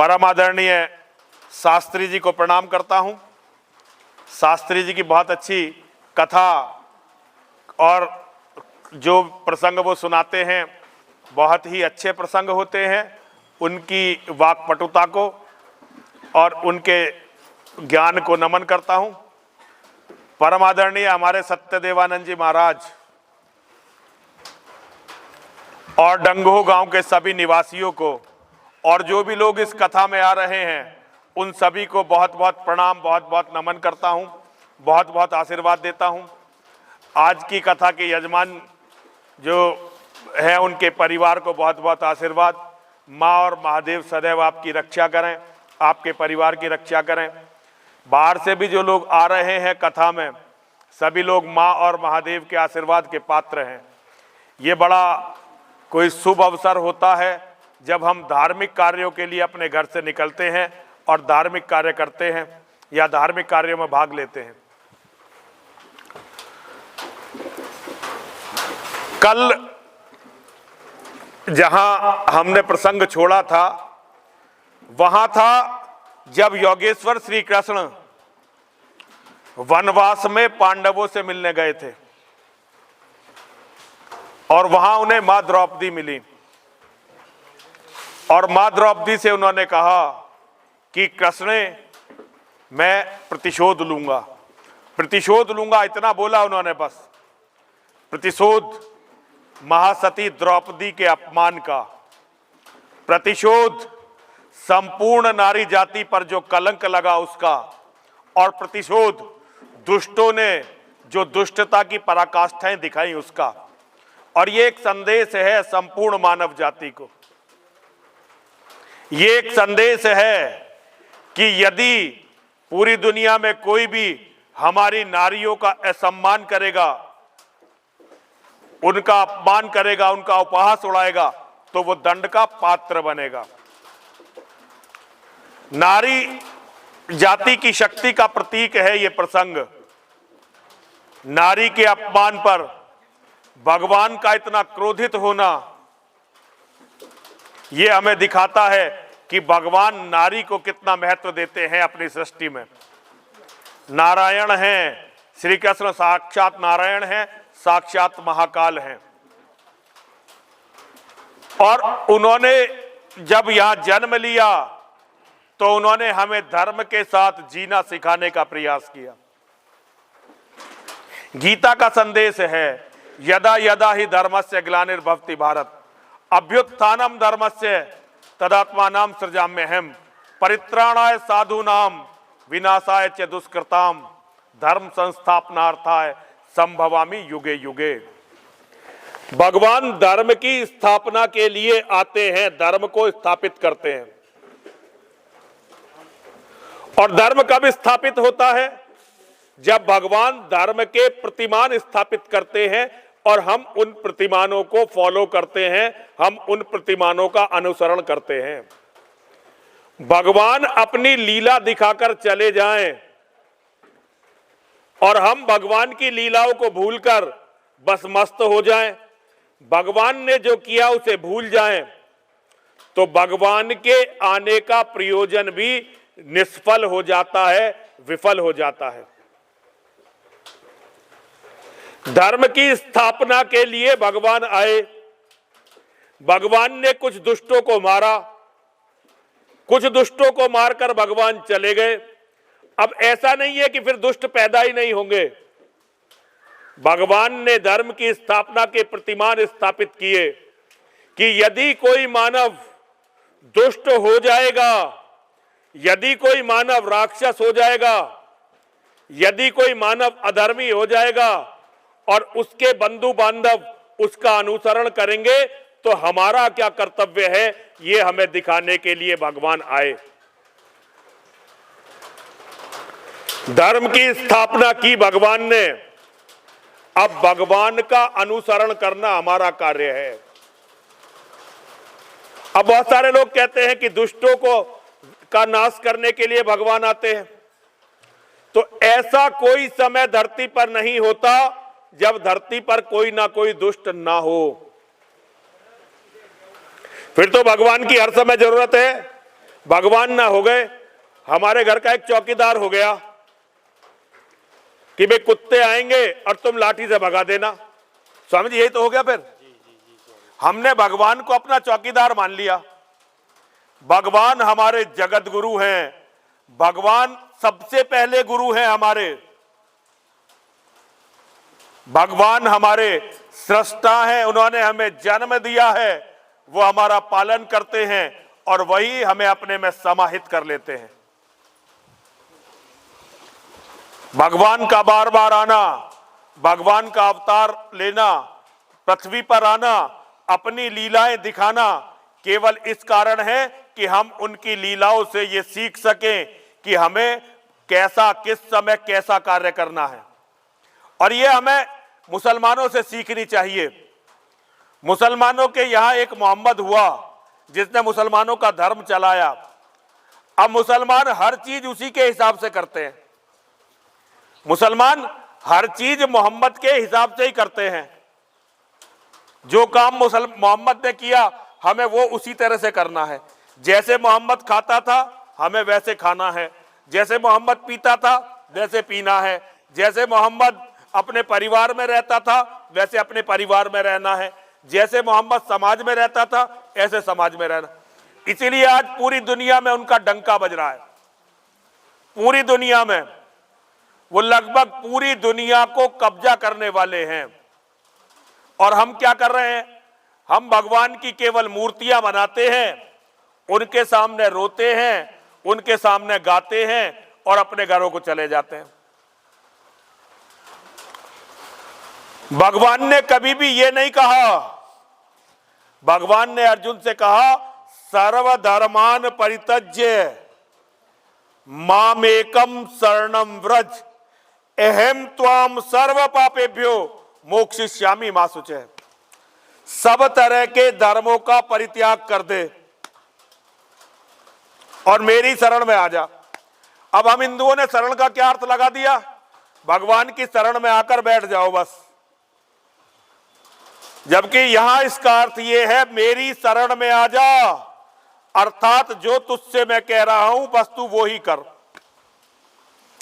परम आदरणीय शास्त्री जी को प्रणाम करता हूं। शास्त्री जी की बहुत अच्छी कथा और जो प्रसंग वो सुनाते हैं बहुत ही अच्छे प्रसंग होते हैं। उनकी वाक्पटुता को और उनके ज्ञान को नमन करता हूं। परम आदरणीय हमारे सत्यदेवानंद जी महाराज और डंगोह गांव के सभी निवासियों को और जो भी लोग इस कथा में आ रहे हैं उन सभी को बहुत बहुत प्रणाम, बहुत बहुत नमन करता हूं, बहुत बहुत आशीर्वाद देता हूं। आज की कथा के यजमान जो है उनके परिवार को बहुत बहुत आशीर्वाद। माँ और महादेव सदैव आपकी रक्षा करें, आपके परिवार की रक्षा करें। बाहर से भी जो लोग आ रहे हैं कथा में, सभी लोग माँ और महादेव के आशीर्वाद के पात्र हैं। ये बड़ा कोई शुभ अवसर होता है जब हम धार्मिक कार्यों के लिए अपने घर से निकलते हैं और धार्मिक कार्य करते हैं या धार्मिक कार्यों में भाग लेते हैं। कल जहां हमने प्रसंग छोड़ा था वहां था जब योगेश्वर श्री कृष्ण वनवास में पांडवों से मिलने गए थे और वहां उन्हें मां द्रौपदी मिली और मां द्रौपदी से उन्होंने कहा कि कृष्ण मैं प्रतिशोध लूंगा, प्रतिशोध लूंगा, इतना बोला उन्होंने बस। प्रतिशोध महासती द्रौपदी के अपमान का, प्रतिशोध संपूर्ण नारी जाति पर जो कलंक लगा उसका, और प्रतिशोध दुष्टों ने जो दुष्टता की पराकाष्ठाएं दिखाई उसका। और ये एक संदेश है संपूर्ण मानव जाति को। ये एक संदेश है कि यदि पूरी दुनिया में कोई भी हमारी नारियों का असम्मान करेगा, उनका अपमान करेगा, उनका उपहास उड़ाएगा, तो वो दंड का पात्र बनेगा। नारी जाति की शक्ति का प्रतीक है ये प्रसंग। नारी के अपमान पर भगवान का इतना क्रोधित होना, ये हमें दिखाता है कि भगवान नारी को कितना महत्व देते हैं अपनी सृष्टि में। नारायण हैं, श्री कृष्ण साक्षात नारायण हैं, साक्षात महाकाल हैं। और उन्होंने जब यहां जन्म लिया तो उन्होंने हमें धर्म के साथ जीना सिखाने का प्रयास किया। गीता का संदेश है यदा यदा ही धर्मस्य ग्लानिर्भवति भारत अभ्युत्थानम धर्मस्य तदात्मानां सृजाम्यहम् परित्राणाय साधूनां विनाशाय च दुष्कृताम धर्म संस्थापनार्थाय संभवामि युगे युगे। भगवान धर्म की स्थापना के लिए आते हैं, धर्म को स्थापित करते हैं। और धर्म कब स्थापित होता है? जब भगवान धर्म के प्रतिमान स्थापित करते हैं और हम उन प्रतिमानों को फॉलो करते हैं, हम उन प्रतिमानों का अनुसरण करते हैं। भगवान अपनी लीला दिखाकर चले जाएं और हम भगवान की लीलाओं को भूलकर बस मस्त हो जाएं, भगवान ने जो किया उसे भूल जाएं, तो भगवान के आने का प्रयोजन भी निष्फल हो जाता है, विफल हो जाता है। धर्म की स्थापना के लिए भगवान आए, भगवान ने कुछ दुष्टों को मारा, कुछ दुष्टों को मारकर भगवान चले गए। अब ऐसा नहीं है कि फिर दुष्ट पैदा ही नहीं होंगे। भगवान ने धर्म की स्थापना के प्रतिमान स्थापित किए कि यदि कोई मानव दुष्ट हो जाएगा, यदि कोई मानव राक्षस हो जाएगा, यदि कोई मानव अधर्मी हो जाएगा और उसके बंधु बांधव उसका अनुसरण करेंगे, तो हमारा क्या कर्तव्य है, ये हमें दिखाने के लिए भगवान आए। धर्म की स्थापना की भगवान ने, अब भगवान का अनुसरण करना हमारा कार्य है। अब बहुत सारे लोग कहते हैं कि दुष्टों को का नाश करने के लिए भगवान आते हैं, तो ऐसा कोई समय धरती पर नहीं होता जब धरती पर कोई ना कोई दुष्ट ना हो। फिर तो भगवान की हर समय जरूरत है। भगवान ना हो गए, हमारे घर का एक चौकीदार हो गया कि भाई कुत्ते आएंगे और तुम लाठी से भगा देना। स्वामी जी यही तो हो गया। फिर हमने भगवान को अपना चौकीदार मान लिया। भगवान हमारे जगत गुरु हैं, भगवान सबसे पहले गुरु हैं हमारे। भगवान हमारे सृष्टा हैं, उन्होंने हमें जन्म दिया है, वो हमारा पालन करते हैं और वही हमें अपने में समाहित कर लेते हैं। भगवान का बार बार आना, भगवान का अवतार लेना, पृथ्वी पर आना, अपनी लीलाएं दिखाना केवल इस कारण है कि हम उनकी लीलाओं से ये सीख सकें कि हमें कैसा, किस समय कैसा कार्य करना है। और ये हमें मुसलमानों से सीखनी चाहिए। मुसलमानों के यहां एक मोहम्मद हुआ जिसने मुसलमानों का धर्म चलाया। अब मुसलमान हर चीज उसी के हिसाब से करते हैं। मुसलमान हर चीज मोहम्मद के हिसाब से ही करते हैं। जो काम मोहम्मद ने किया हमें वो उसी तरह से करना है। जैसे मोहम्मद खाता था हमें वैसे खाना है, जैसे मोहम्मद पीता था वैसे पीना है, जैसे मोहम्मद अपने परिवार में रहता था वैसे अपने परिवार में रहना है, जैसे मोहम्मद समाज में रहता था ऐसे समाज में रहना। इसीलिए आज पूरी दुनिया में उनका डंका बज रहा है। पूरी दुनिया में वो लगभग पूरी दुनिया को कब्जा करने वाले हैं। और हम क्या कर रहे हैं? हम भगवान की केवल मूर्तियां बनाते हैं, उनके सामने रोते हैं, उनके सामने गाते हैं और अपने घरों को चले जाते हैं। भगवान ने कभी भी ये नहीं कहा। भगवान ने अर्जुन से कहा सर्वधर्मान परित्यज्य मामेकम शरणम व्रज अहम त्वाम सर्व पापेभ्यो मोक्षयिष्यामि मा शुचः। सब तरह के धर्मों का परित्याग कर दे और मेरी शरण में आ जा। अब हम हिंदुओं ने शरण का क्या अर्थ लगा दिया? भगवान की शरण में आकर बैठ जाओ बस। जबकि यहां इसका अर्थ यह है मेरी शरण में आ जा, अर्थात जो तुझसे मैं कह रहा हूं बस तू वो ही कर।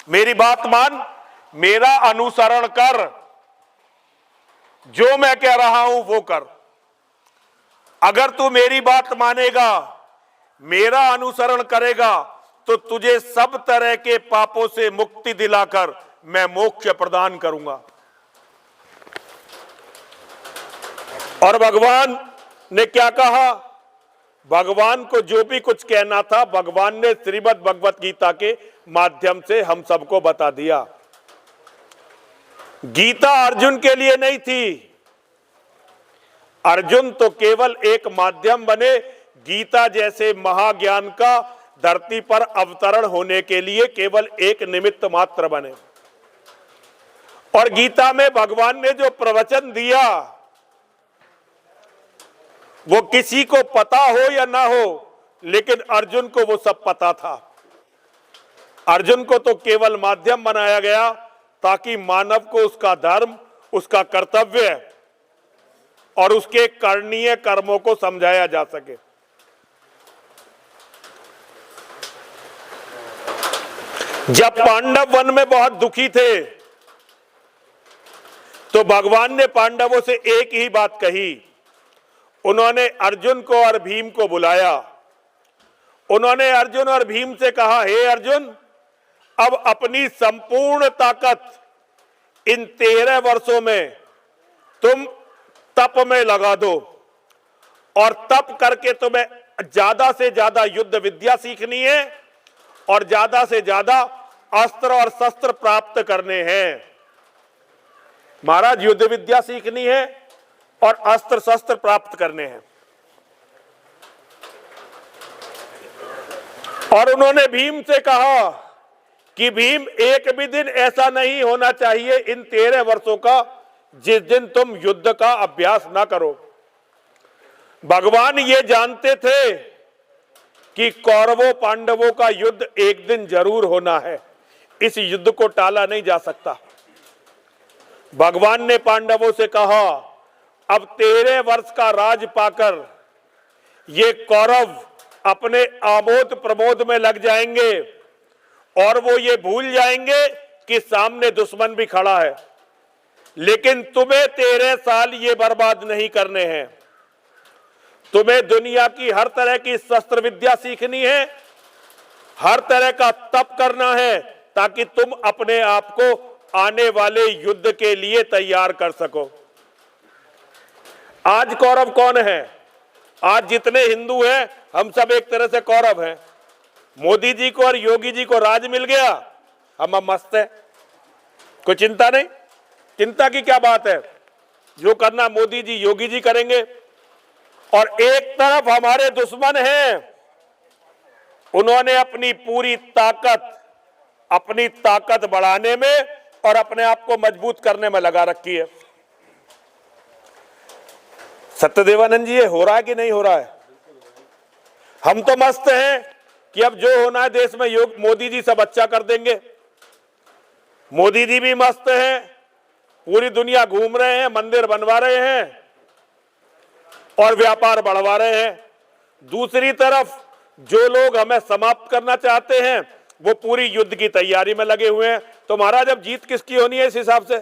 मेरी बात मान, मेरा अनुसरण कर, जो मैं कह रहा हूं वो कर। अगर तू मेरी बात मानेगा, मेरा अनुसरण करेगा तो तुझे सब तरह के पापों से मुक्ति दिलाकर मैं मोक्ष प्रदान करूंगा। और भगवान ने क्या कहा? भगवान को जो भी कुछ कहना था भगवान ने श्रीमद् भगवत गीता के माध्यम से हम सबको बता दिया। गीता अर्जुन के लिए नहीं थी। अर्जुन तो केवल एक माध्यम बने, गीता जैसे महाज्ञान का धरती पर अवतरण होने के लिए केवल एक निमित्त मात्र बने। और गीता में भगवान ने जो प्रवचन दिया वो किसी को पता हो या ना हो, लेकिन अर्जुन को वो सब पता था। अर्जुन को तो केवल माध्यम बनाया गया ताकि मानव को उसका धर्म, उसका कर्तव्य और उसके करणीय कर्मों को समझाया जा सके। जब पांडव वन में बहुत दुखी थे तो भगवान ने पांडवों से एक ही बात कही। उन्होंने अर्जुन को और भीम को बुलाया। उन्होंने अर्जुन और भीम से कहा, हे अर्जुन, अब अपनी संपूर्ण ताकत इन 13 वर्षों में तुम तप में लगा दो और तप करके तुम्हें ज्यादा से ज्यादा युद्ध विद्या सीखनी है और ज्यादा से ज्यादा अस्त्र और शस्त्र प्राप्त करने हैं। महाराज, युद्ध विद्या सीखनी है और अस्त्र शस्त्र प्राप्त करने हैं। और उन्होंने भीम से कहा कि भीम, एक भी दिन ऐसा नहीं होना चाहिए इन 13 वर्षों का जिस दिन तुम युद्ध का अभ्यास ना करो। भगवान ये जानते थे कि कौरवों पांडवों का युद्ध एक दिन जरूर होना है, इस युद्ध को टाला नहीं जा सकता। भगवान ने पांडवों से कहा, अब 13 वर्ष का राज पाकर ये कौरव अपने आमोद प्रमोद में लग जाएंगे और वो ये भूल जाएंगे कि सामने दुश्मन भी खड़ा है। लेकिन तुम्हें 13 साल ये बर्बाद नहीं करने हैं। तुम्हें दुनिया की हर तरह की शस्त्र विद्या सीखनी है, हर तरह का तप करना है, ताकि तुम अपने आप को आने वाले युद्ध के लिए तैयार कर सको। आज कौरव कौन है? आज जितने हिंदू हैं, हम सब एक तरह से कौरव हैं। मोदी जी को और योगी जी को राज मिल गया, हम अब मस्त है, कोई चिंता नहीं। चिंता की क्या बात है? जो करना मोदी जी योगी जी करेंगे। और एक तरफ हमारे दुश्मन हैं, उन्होंने अपनी पूरी ताकत बढ़ाने में और अपने आप को मजबूत करने में लगा रखी है। सत्यदेवानंद जी, ये हो रहा है कि नहीं हो रहा है? हम तो मस्त हैं कि अब जो होना है देश में मोदी जी सब अच्छा कर देंगे। मोदी जी भी मस्त हैं, पूरी दुनिया घूम रहे हैं, मंदिर बनवा रहे हैं और व्यापार बढ़वा रहे हैं। दूसरी तरफ जो लोग हमें समाप्त करना चाहते हैं, वो पूरी युद्ध की तैयारी में लगे हुए हैं। तो महाराज, अब जीत किसकी होनी है इस हिसाब से?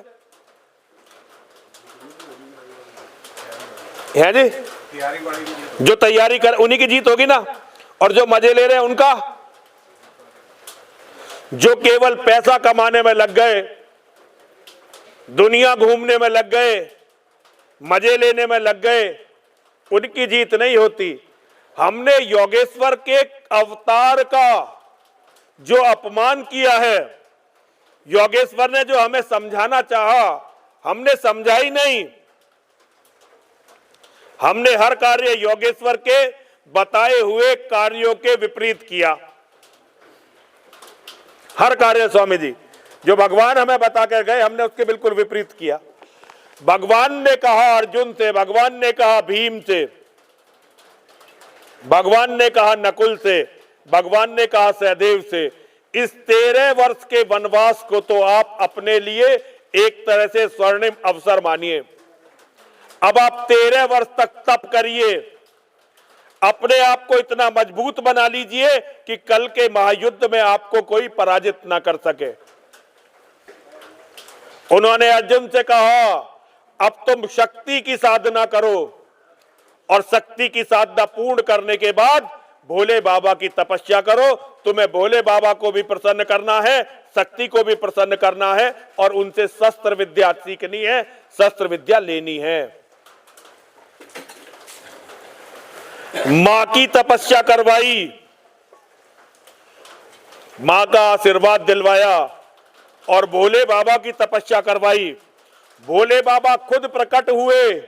है जी, जो तैयारी कर उन्हीं की जीत होगी ना। और जो मजे ले रहे हैं उनका, जो केवल पैसा कमाने में लग गए, दुनिया घूमने में लग गए, मजे लेने में लग गए, उनकी जीत नहीं होती। हमने योगेश्वर के अवतार का जो अपमान किया है, योगेश्वर ने जो हमें समझाना चाहा, हमने समझा ही नहीं। हमने हर कार्य योगेश्वर के बताए हुए कार्यों के विपरीत किया। हर कार्य स्वामी जी जो भगवान हमें बता कर गए, हमने उसके बिल्कुल विपरीत किया। भगवान ने कहा अर्जुन से, भगवान ने कहा भीम से, भगवान ने कहा नकुल से, भगवान ने कहा सहदेव से, इस 13 वर्ष के वनवास को तो आप अपने लिए एक तरह से स्वर्णिम अवसर मानिए। अब आप 13 वर्ष तक तप करिए, अपने आप को इतना मजबूत बना लीजिए कि कल के महायुद्ध में आपको कोई पराजित ना कर सके। उन्होंने अर्जुन से कहा, अब तुम शक्ति की साधना करो और शक्ति की साधना पूर्ण करने के बाद भोले बाबा की तपस्या करो। तुम्हें भोले बाबा को भी प्रसन्न करना है, शक्ति को भी प्रसन्न करना है और उनसे शस्त्र विद्या सीखनी है, शस्त्र विद्या लेनी है। मां की तपस्या करवाई, मां का आशीर्वाद दिलवाया और भोले बाबा की तपस्या करवाई। भोले बाबा खुद प्रकट हुए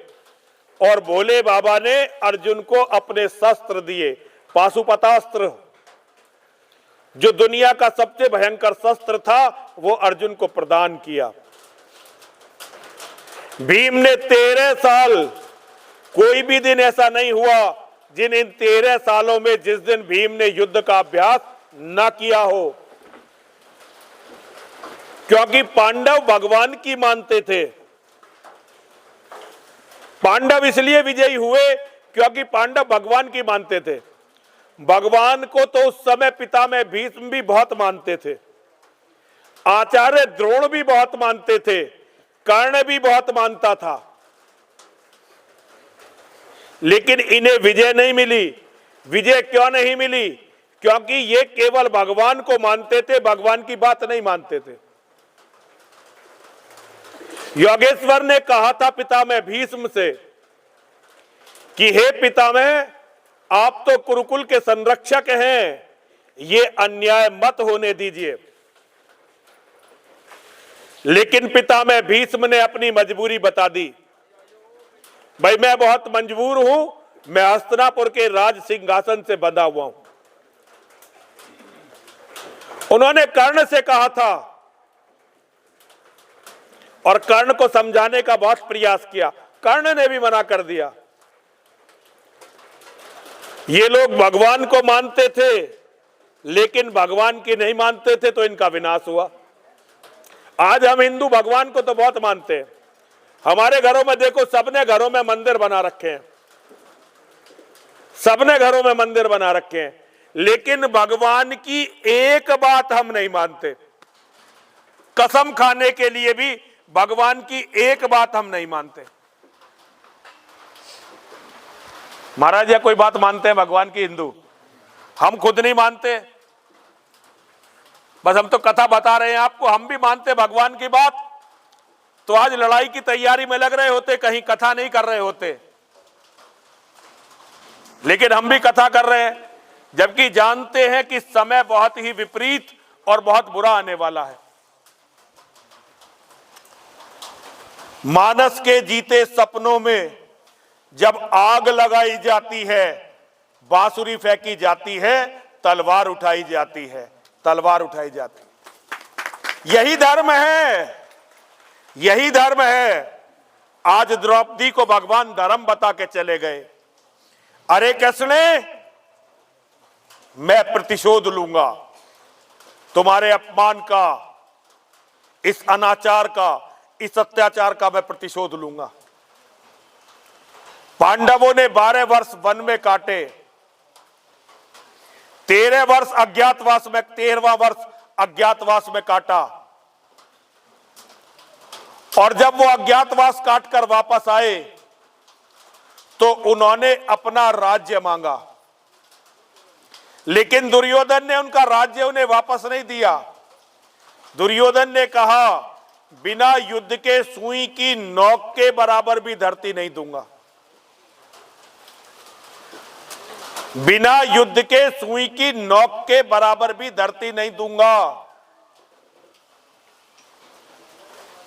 और भोले बाबा ने अर्जुन को अपने शस्त्र दिए, पाशुपतास्त्र, जो दुनिया का सबसे भयंकर शस्त्र था, वो अर्जुन को प्रदान किया। भीम ने 13 साल, कोई भी दिन ऐसा नहीं हुआ जिन इन 13 सालों में जिस दिन भीम ने युद्ध का अभ्यास ना किया हो, क्योंकि पांडव भगवान की मानते थे। पांडव इसलिए विजयी हुए क्योंकि पांडव भगवान की मानते थे। भगवान को तो उस समय पितामह भीष्म भी बहुत मानते थे, आचार्य द्रोण भी बहुत मानते थे, कर्ण भी बहुत मानता था, लेकिन इन्हें विजय नहीं मिली। विजय क्यों नहीं मिली? क्योंकि ये केवल भगवान को मानते थे, भगवान की बात नहीं मानते थे। योगेश्वर ने कहा था पितामह भीष्म से कि हे पितामह, आप तो कुरुकुल के संरक्षक हैं, ये अन्याय मत होने दीजिए। लेकिन पितामह भीष्म ने अपनी मजबूरी बता दी, भाई मैं बहुत मजबूर हूं, मैं हस्तिनापुर के राज सिंहासन से बंधा हुआ हूं। उन्होंने कर्ण से कहा था और कर्ण को समझाने का बहुत प्रयास किया, कर्ण ने भी मना कर दिया। ये लोग भगवान को मानते थे लेकिन भगवान की नहीं मानते थे, तो इनका विनाश हुआ। आज हम हिंदू भगवान को तो बहुत मानते हैं। हमारे घरों में देखो, सबने घरों में मंदिर बना रखे हैं, सबने घरों में मंदिर बना रखे हैं, लेकिन भगवान की एक बात हम नहीं मानते। कसम खाने के लिए भी भगवान की एक बात हम नहीं मानते। महाराज, या कोई बात मानते हैं भगवान की हिंदू? हम खुद नहीं मानते, बस हम तो कथा बता रहे हैं आपको। हम भी मानते भगवान की बात तो आज लड़ाई की तैयारी में लग रहे होते, कहीं कथा नहीं कर रहे होते। लेकिन हम भी कथा कर रहे हैं, जबकि जानते हैं कि समय बहुत ही विपरीत और बहुत बुरा आने वाला है। मानस के जीते सपनों में जब आग लगाई जाती है, बांसुरी फेंकी जाती है, तलवार उठाई जाती है, तलवार उठाई जाती है। यही धर्म है, यही धर्म है। आज द्रौपदी को भगवान धर्म बता के चले गए। अरे कृष्णे, मैं प्रतिशोध लूंगा तुम्हारे अपमान का, इस अनाचार का, इस अत्याचार का मैं प्रतिशोध लूंगा। पांडवों ने 12 वर्ष वन में काटे, 13 वर्ष अज्ञातवास में, 13वां वर्ष अज्ञातवास में काटा। और जब वो अज्ञातवास काटकर वापस आए तो उन्होंने अपना राज्य मांगा, लेकिन दुर्योधन ने उनका राज्य उन्हें वापस नहीं दिया। दुर्योधन ने कहा, बिना युद्ध के सुई की नोक के बराबर भी धरती नहीं दूंगा। बिना युद्ध के सुई की नोक के बराबर भी धरती नहीं दूंगा।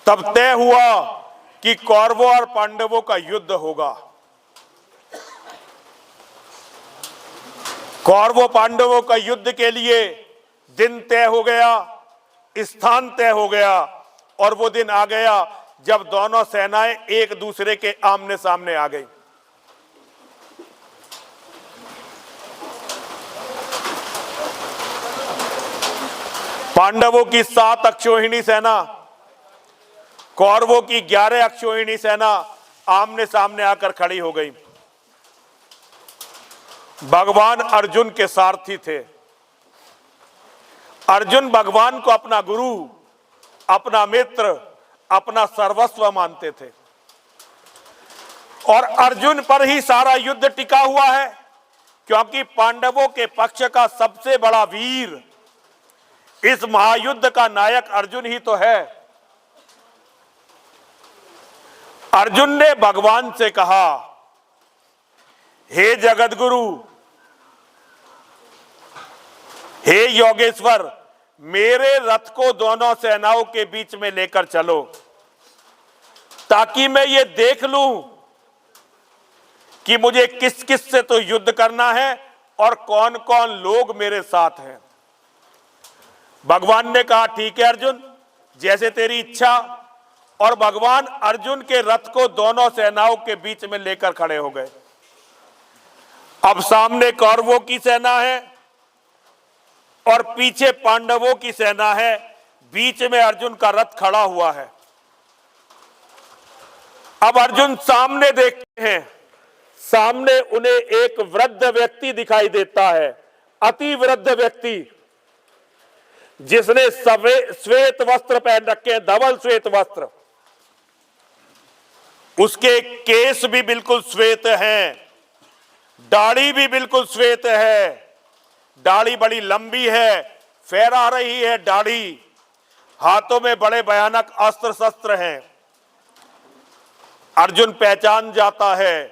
तब तय हुआ कि कौरवों और पांडवों का युद्ध होगा। कौरवों पांडवों का युद्ध के लिए दिन तय हो गया, स्थान तय हो गया, और वो दिन आ गया जब दोनों सेनाएं एक दूसरे के आमने सामने आ गई। पांडवों की 7 अक्षौहिणी सेना, कौरवों की 11 अक्षौहिणी सेना आमने सामने आकर खड़ी हो गई। भगवान अर्जुन के सारथी थे। अर्जुन भगवान को अपना गुरु, अपना मित्र, अपना सर्वस्व मानते थे, और अर्जुन पर ही सारा युद्ध टिका हुआ है, क्योंकि पांडवों के पक्ष का सबसे बड़ा वीर, इस महायुद्ध का नायक अर्जुन ही तो है। अर्जुन ने भगवान से कहा, हे जगतगुरु, हे योगेश्वर, मेरे रथ को दोनों सेनाओं के बीच में लेकर चलो, ताकि मैं ये देख लूं कि मुझे किस किस से तो युद्ध करना है और कौन कौन लोग मेरे साथ हैं। भगवान ने कहा, ठीक है अर्जुन, जैसे तेरी इच्छा। और भगवान अर्जुन के रथ को दोनों सेनाओं के बीच में लेकर खड़े हो गए। अब सामने कौरवों की सेना है और पीछे पांडवों की सेना है, बीच में अर्जुन का रथ खड़ा हुआ है। अब अर्जुन सामने देखते हैं, सामने उन्हें एक वृद्ध व्यक्ति दिखाई देता है, अति वृद्ध व्यक्ति, जिसने श्वेत वस्त्र पहन रखे हैं, धवल श्वेत वस्त्र। उसके केस भी बिल्कुल श्वेत हैं, दाढ़ी भी बिल्कुल श्वेत है, दाढ़ी बड़ी लंबी है, फहरा रही है दाढ़ी, हाथों में बड़े भयानक अस्त्र शस्त्र हैं। अर्जुन पहचान जाता है,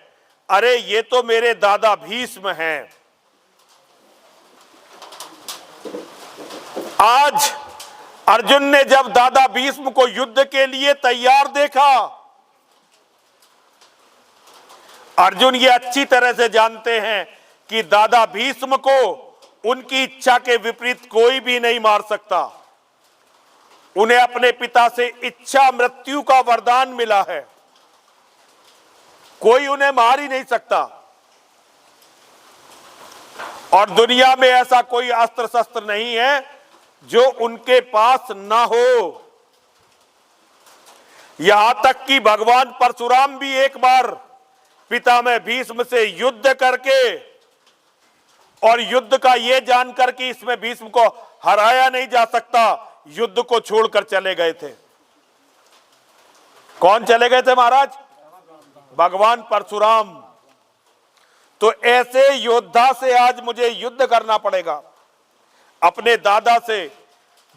अरे ये तो मेरे दादा भीष्म हैं। आज अर्जुन ने जब दादा भीष्म को युद्ध के लिए तैयार देखा, अर्जुन ये अच्छी तरह से जानते हैं कि दादा भीष्म को उनकी इच्छा के विपरीत कोई भी नहीं मार सकता। उन्हें अपने पिता से इच्छा मृत्यु का वरदान मिला है, कोई उन्हें मार ही नहीं सकता। और दुनिया में ऐसा कोई अस्त्र शस्त्र नहीं है जो उनके पास ना हो। यहां तक कि भगवान परशुराम भी एक बार पितामह भीष्म से युद्ध करके और युद्ध का ये जानकर कि इसमें भीष्म को हराया नहीं जा सकता, युद्ध को छोड़कर चले गए थे। कौन चले गए थे महाराज? भगवान परशुराम। तो ऐसे योद्धा से आज मुझे युद्ध करना पड़ेगा। अपने दादा से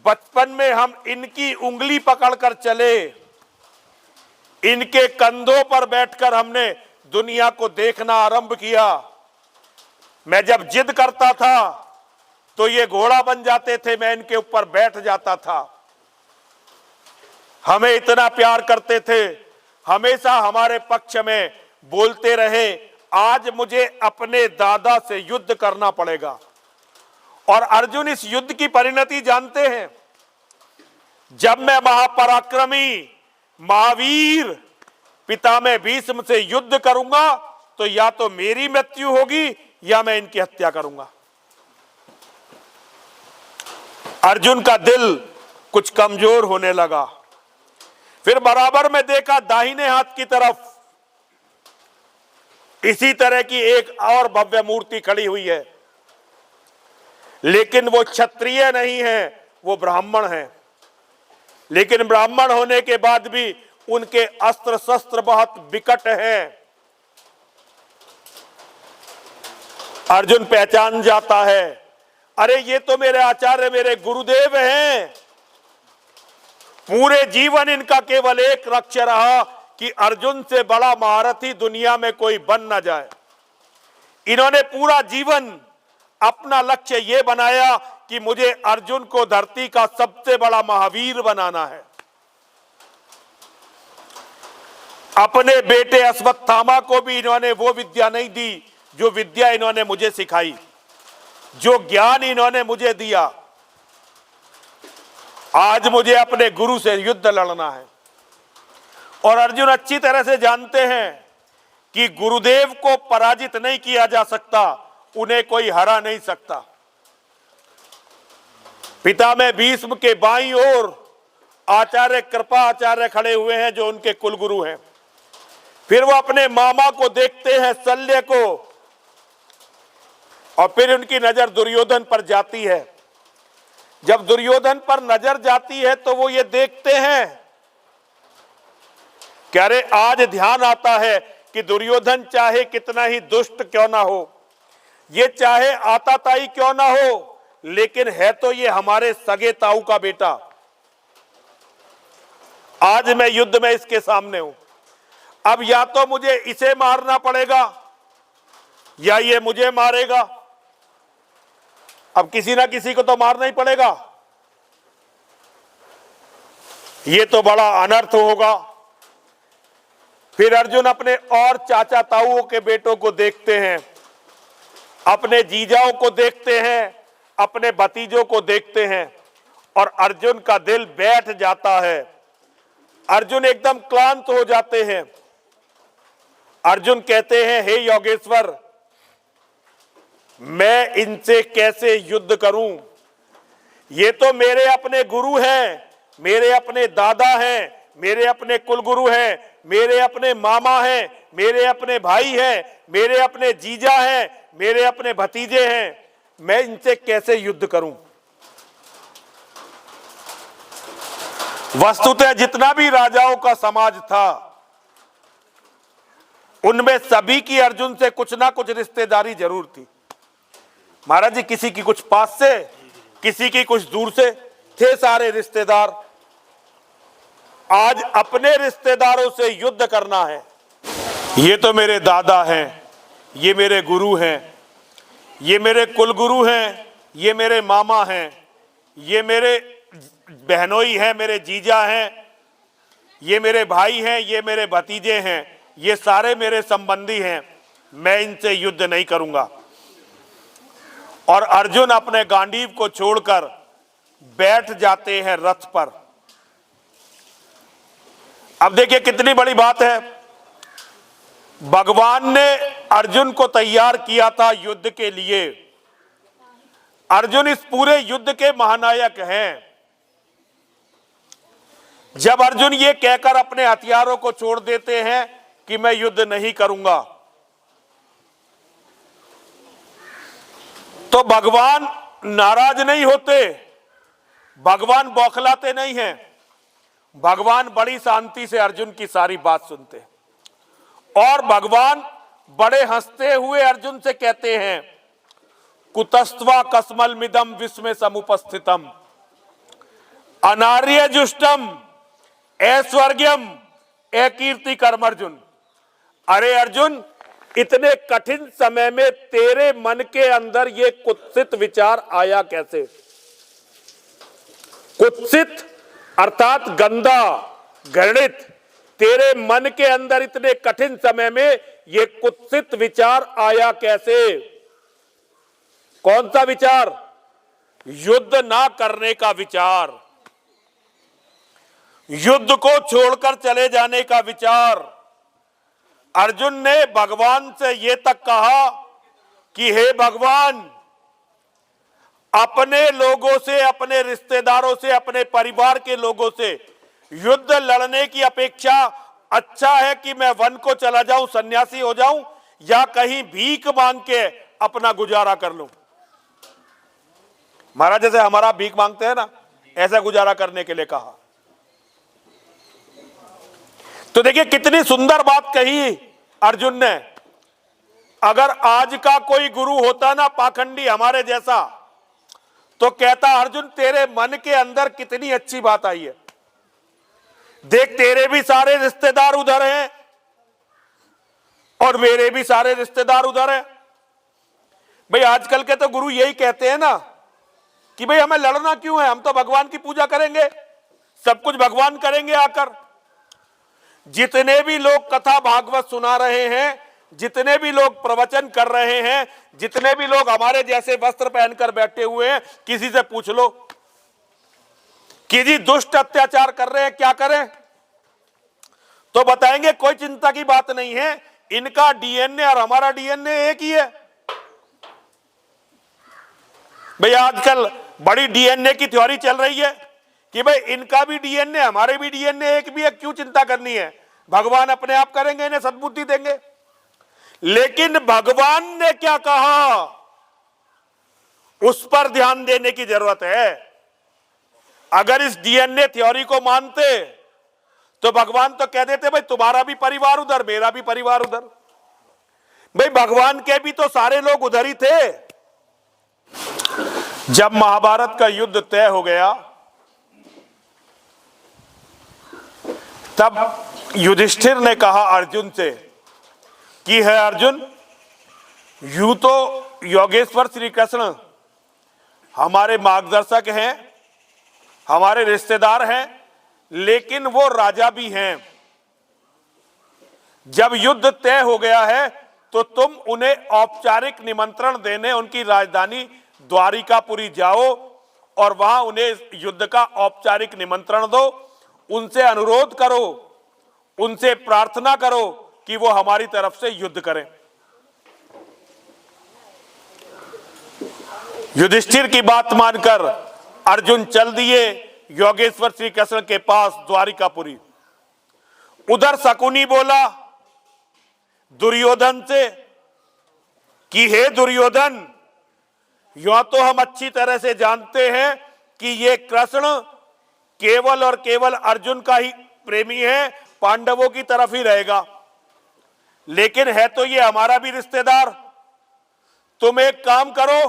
बचपन में हम इनकी उंगली पकड़कर चले, इनके कंधों पर बैठकर हमने दुनिया को देखना आरंभ किया। मैं जब जिद करता था तो ये घोड़ा बन जाते थे, मैं इनके ऊपर बैठ जाता था। हमें इतना प्यार करते थे, हमेशा हमारे पक्ष में बोलते रहे। आज मुझे अपने दादा से युद्ध करना पड़ेगा। और अर्जुन इस युद्ध की परिणति जानते हैं। जब मैं महापराक्रमी महावीर पितामह भीष्म से युद्ध करूंगा तो या तो मेरी मृत्यु होगी या मैं इनकी हत्या करूंगा। अर्जुन का दिल कुछ कमजोर होने लगा। फिर बराबर में देखा दाहिने हाथ की तरफ इसी तरह की एक और भव्य मूर्ति खड़ी हुई है, लेकिन वो क्षत्रिय नहीं है, वो ब्राह्मण है। लेकिन ब्राह्मण होने के बाद भी उनके अस्त्र शस्त्र बहुत विकट हैं। अर्जुन पहचान जाता है, अरे ये तो मेरे आचार्य मेरे गुरुदेव हैं। पूरे जीवन इनका केवल एक लक्ष्य रहा कि अर्जुन से बड़ा महारथी दुनिया में कोई बन ना जाए। इन्होंने पूरा जीवन अपना लक्ष्य यह बनाया कि मुझे अर्जुन को धरती का सबसे बड़ा महावीर बनाना है। अपने बेटे अश्वत्थामा को भी इन्होंने वो विद्या नहीं दी जो विद्या इन्होंने मुझे सिखाई, जो ज्ञान इन्होंने मुझे दिया। आज मुझे अपने गुरु से युद्ध लड़ना है। और अर्जुन अच्छी तरह से जानते हैं कि गुरुदेव को पराजित नहीं किया जा सकता, उन्हें कोई हरा नहीं सकता। पितामह भीष्म के बाईं ओर आचार्य कृपा आचार्य खड़े हुए हैं जो उनके कुलगुरु हैं। फिर वो अपने मामा को देखते हैं शल्य को, और फिर उनकी नजर दुर्योधन पर जाती है। जब दुर्योधन पर नजर जाती है तो वो ये देखते हैं कि अरे आज ध्यान आता है कि दुर्योधन चाहे कितना ही दुष्ट क्यों ना हो, ये चाहे आताताई क्यों ना हो, लेकिन है तो ये हमारे सगे ताऊ का बेटा। आज मैं युद्ध में इसके सामने हूं। अब या तो मुझे इसे मारना पड़ेगा या ये मुझे मारेगा। अब किसी ना किसी को तो मारना ही पड़ेगा। ये तो बड़ा अनर्थ होगा। फिर अर्जुन अपने और चाचा ताऊओं के बेटों को देखते हैं, अपने जीजाओं को देखते हैं, अपने भतीजों को देखते हैं, और अर्जुन का दिल बैठ जाता है। अर्जुन एकदम क्लांत हो जाते हैं। अर्जुन कहते हैं, हे योगेश्वर, मैं इनसे कैसे युद्ध करूं? ये तो मेरे अपने गुरु हैं, मेरे अपने दादा हैं, मेरे अपने कुलगुरु हैं, मेरे अपने मामा हैं, मेरे अपने भाई हैं, मेरे अपने जीजा हैं, मेरे अपने भतीजे हैं। मैं इनसे कैसे युद्ध करूं? वस्तुतः जितना भी राजाओं का समाज था, उनमें सभी की अर्जुन से कुछ ना कुछ रिश्तेदारी जरूर थी। महाराज जी, किसी की कुछ पास से, किसी की कुछ दूर से, थे सारे रिश्तेदार। आज अपने रिश्तेदारों से युद्ध करना है। ये तो मेरे दादा हैं, ये मेरे गुरु हैं, ये मेरे कुलगुरु हैं, ये मेरे मामा हैं, ये मेरे बहनोई हैं, मेरे जीजा हैं, ये मेरे भाई हैं, ये मेरे भतीजे हैं, ये सारे मेरे संबंधी हैं। मैं इनसे युद्ध नहीं करूंगा। और अर्जुन अपने गांडीव को छोड़कर बैठ जाते हैं रथ पर। अब देखिए कितनी बड़ी बात है। भगवान ने अर्जुन को तैयार किया था युद्ध के लिए। अर्जुन इस पूरे युद्ध के महानायक हैं। जब अर्जुन ये कहकर अपने हथियारों को छोड़ देते हैं कि मैं युद्ध नहीं करूंगा, तो भगवान नाराज नहीं होते, भगवान बौखलाते नहीं हैं, भगवान बड़ी शांति से अर्जुन की सारी बात सुनते और भगवान बड़े हंसते हुए अर्जुन से कहते हैं, कुतस्त्वा कस्मल मिदम विस्मे समुपस्थितम अनार्य जुष्टम ऐश्वर्यम अकीर्ति कर्म। अर्जुन, अरे अर्जुन, इतने कठिन समय में तेरे मन के अंदर ये कुत्सित विचार आया कैसे? कुत्सित अर्थात गंदा, घृणित, तेरे मन के अंदर इतने कठिन समय में ये कुत्सित विचार आया कैसे? कौन सा विचार? युद्ध ना करने का विचार, युद्ध को छोड़कर चले जाने का विचार। अर्जुन ने भगवान से यह तक कहा कि हे भगवान, अपने लोगों से, अपने रिश्तेदारों से, अपने परिवार के लोगों से युद्ध लड़ने की अपेक्षा अच्छा है कि मैं वन को चला जाऊं, सन्यासी हो जाऊं, या कहीं भीख मांग के अपना गुजारा कर लूं। महाराज जैसे हमारा भीख मांगते हैं ना, ऐसा गुजारा करने के लिए कहा। तो देखिए कितनी सुंदर बात कही अर्जुन ने। अगर आज का कोई गुरु होता ना पाखंडी हमारे जैसा, तो कहता, अर्जुन तेरे मन के अंदर कितनी अच्छी बात आई है, देख तेरे भी सारे रिश्तेदार उधर हैं और मेरे भी सारे रिश्तेदार उधर हैं। भाई आजकल के तो गुरु यही कहते हैं ना कि भाई हमें लड़ना क्यों है, हम तो भगवान की पूजा करेंगे, सब कुछ भगवान करेंगे आकर। जितने भी लोग कथा भागवत सुना रहे हैं, जितने भी लोग प्रवचन कर रहे हैं, जितने भी लोग हमारे जैसे वस्त्र पहनकर बैठे हुए हैं, किसी से पूछ लो कि जी दुष्ट अत्याचार कर रहे हैं, क्या करें? तो बताएंगे कोई चिंता की बात नहीं है, इनका डीएनए और हमारा डीएनए एक ही है। भाई आजकल बड़ी डीएनए की थ्योरी चल रही है कि भाई इनका भी डीएनए हमारे भी डीएनए एक भी है, क्यों चिंता करनी है, भगवान अपने आप करेंगे, इन्हें सद्बुद्धि देंगे। लेकिन भगवान ने क्या कहा, उस पर ध्यान देने की जरूरत है। अगर इस डीएनए थ्योरी को मानते तो भगवान तो कह देते भाई तुम्हारा भी परिवार उधर, मेरा भी परिवार उधर। भाई भगवान के भी तो सारे लोग उधर ही थे। जब महाभारत का युद्ध तय हो गया, तब युधिष्ठिर ने कहा अर्जुन से कि है अर्जुन, यूं तो योगेश्वर श्री कृष्ण हमारे मार्गदर्शक हैं, हमारे रिश्तेदार हैं, लेकिन वो राजा भी हैं। जब युद्ध तय हो गया है तो तुम उन्हें औपचारिक निमंत्रण देने उनकी राजधानी द्वारिकापुरी जाओ और वहां उन्हें युद्ध का औपचारिक निमंत्रण दो, उनसे अनुरोध करो, उनसे प्रार्थना करो कि वो हमारी तरफ से युद्ध करें। युधिष्ठिर की बात मानकर अर्जुन चल दिए योगेश्वर श्री कृष्ण के पास द्वारिकापुरी। उधर शकुनी बोला दुर्योधन से कि हे दुर्योधन, यूं तो हम अच्छी तरह से जानते हैं कि ये कृष्ण केवल और केवल अर्जुन का ही प्रेमी है, पांडवों की तरफ ही रहेगा, लेकिन है तो ये हमारा भी रिश्तेदार। तुम एक काम करो,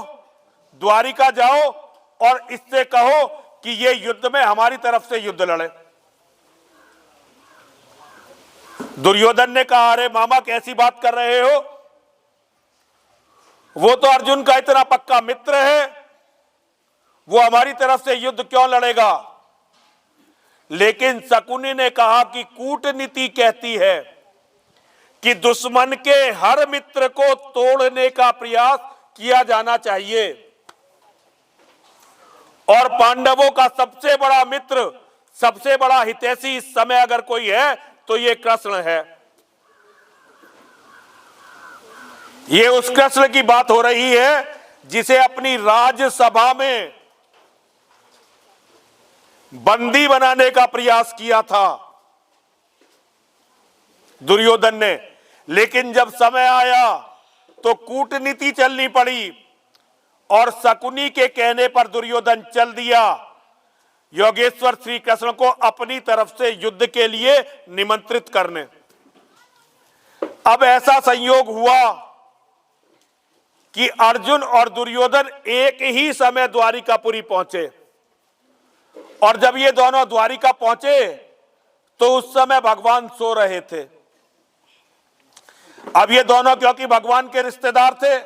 द्वारिका जाओ और इससे कहो कि ये युद्ध में हमारी तरफ से युद्ध लड़े। दुर्योधन ने कहा, अरे मामा कैसी बात कर रहे हो, वो तो अर्जुन का इतना पक्का मित्र है, वो हमारी तरफ से युद्ध क्यों लड़ेगा? लेकिन शकुनी ने कहा कि कूटनीति कहती है कि दुश्मन के हर मित्र को तोड़ने का प्रयास किया जाना चाहिए, और पांडवों का सबसे बड़ा मित्र, सबसे बड़ा हितैषी इस समय अगर कोई है तो ये कृष्ण है। ये उस कृष्ण की बात हो रही है जिसे अपनी राज्यसभा में बंदी बनाने का प्रयास किया था दुर्योधन ने, लेकिन जब समय आया तो कूटनीति चलनी पड़ी और शकुनी के कहने पर दुर्योधन चल दिया योगेश्वर श्री कृष्ण को अपनी तरफ से युद्ध के लिए निमंत्रित करने। अब ऐसा संयोग हुआ कि अर्जुन और दुर्योधन एक ही समय द्वारिकापुरी पहुंचे, और जब ये दोनों द्वारिका पहुंचे तो उस समय भगवान सो रहे थे। अब ये दोनों क्योंकि भगवान के रिश्तेदार थे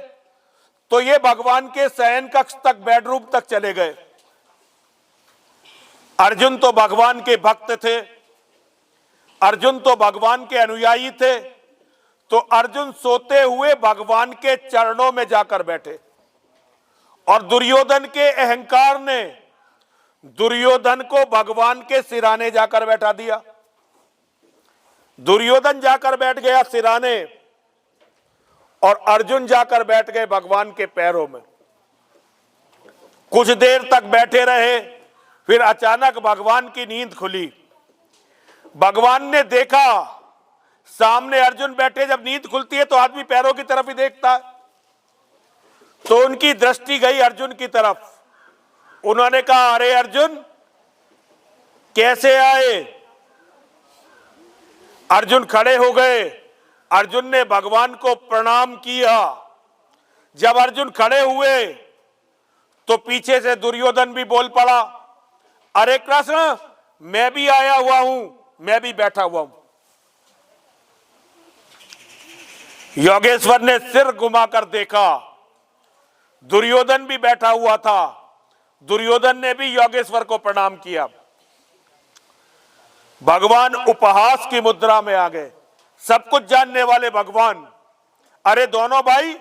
तो ये भगवान के शयन कक्ष तक, बेडरूम तक चले गए। अर्जुन तो भगवान के भक्त थे, अर्जुन तो भगवान के अनुयायी थे, तो अर्जुन सोते हुए भगवान के चरणों में जाकर बैठे। और दुर्योधन के अहंकार ने दुर्योधन को भगवान के सिराने जाकर बैठा दिया। दुर्योधन जाकर बैठ गया सिराने और अर्जुन जाकर बैठ गए भगवान के पैरों में। कुछ देर तक बैठे रहे, फिर अचानक भगवान की नींद खुली। भगवान ने देखा सामने अर्जुन बैठे, जब नींद खुलती है तो आदमी पैरों की तरफ ही देखता है, तो उनकी दृष्टि गई अर्जुन की तरफ। उन्होंने कहा, अरे अर्जुन कैसे आए? अर्जुन खड़े हो गए। अर्जुन ने भगवान को प्रणाम किया। जब अर्जुन खड़े हुए तो पीछे से दुर्योधन भी बोल पड़ा, अरे कृष्ण मैं भी आया हुआ हूं, मैं भी बैठा हुआ हूं। योगेश्वर ने सिर घुमाकर देखा, दुर्योधन भी बैठा हुआ था। दुर्योधन ने भी योगेश्वर को प्रणाम किया। भगवान उपहास की मुद्रा में आ गए। सब कुछ जानने वाले भगवान, अरे दोनों भाई,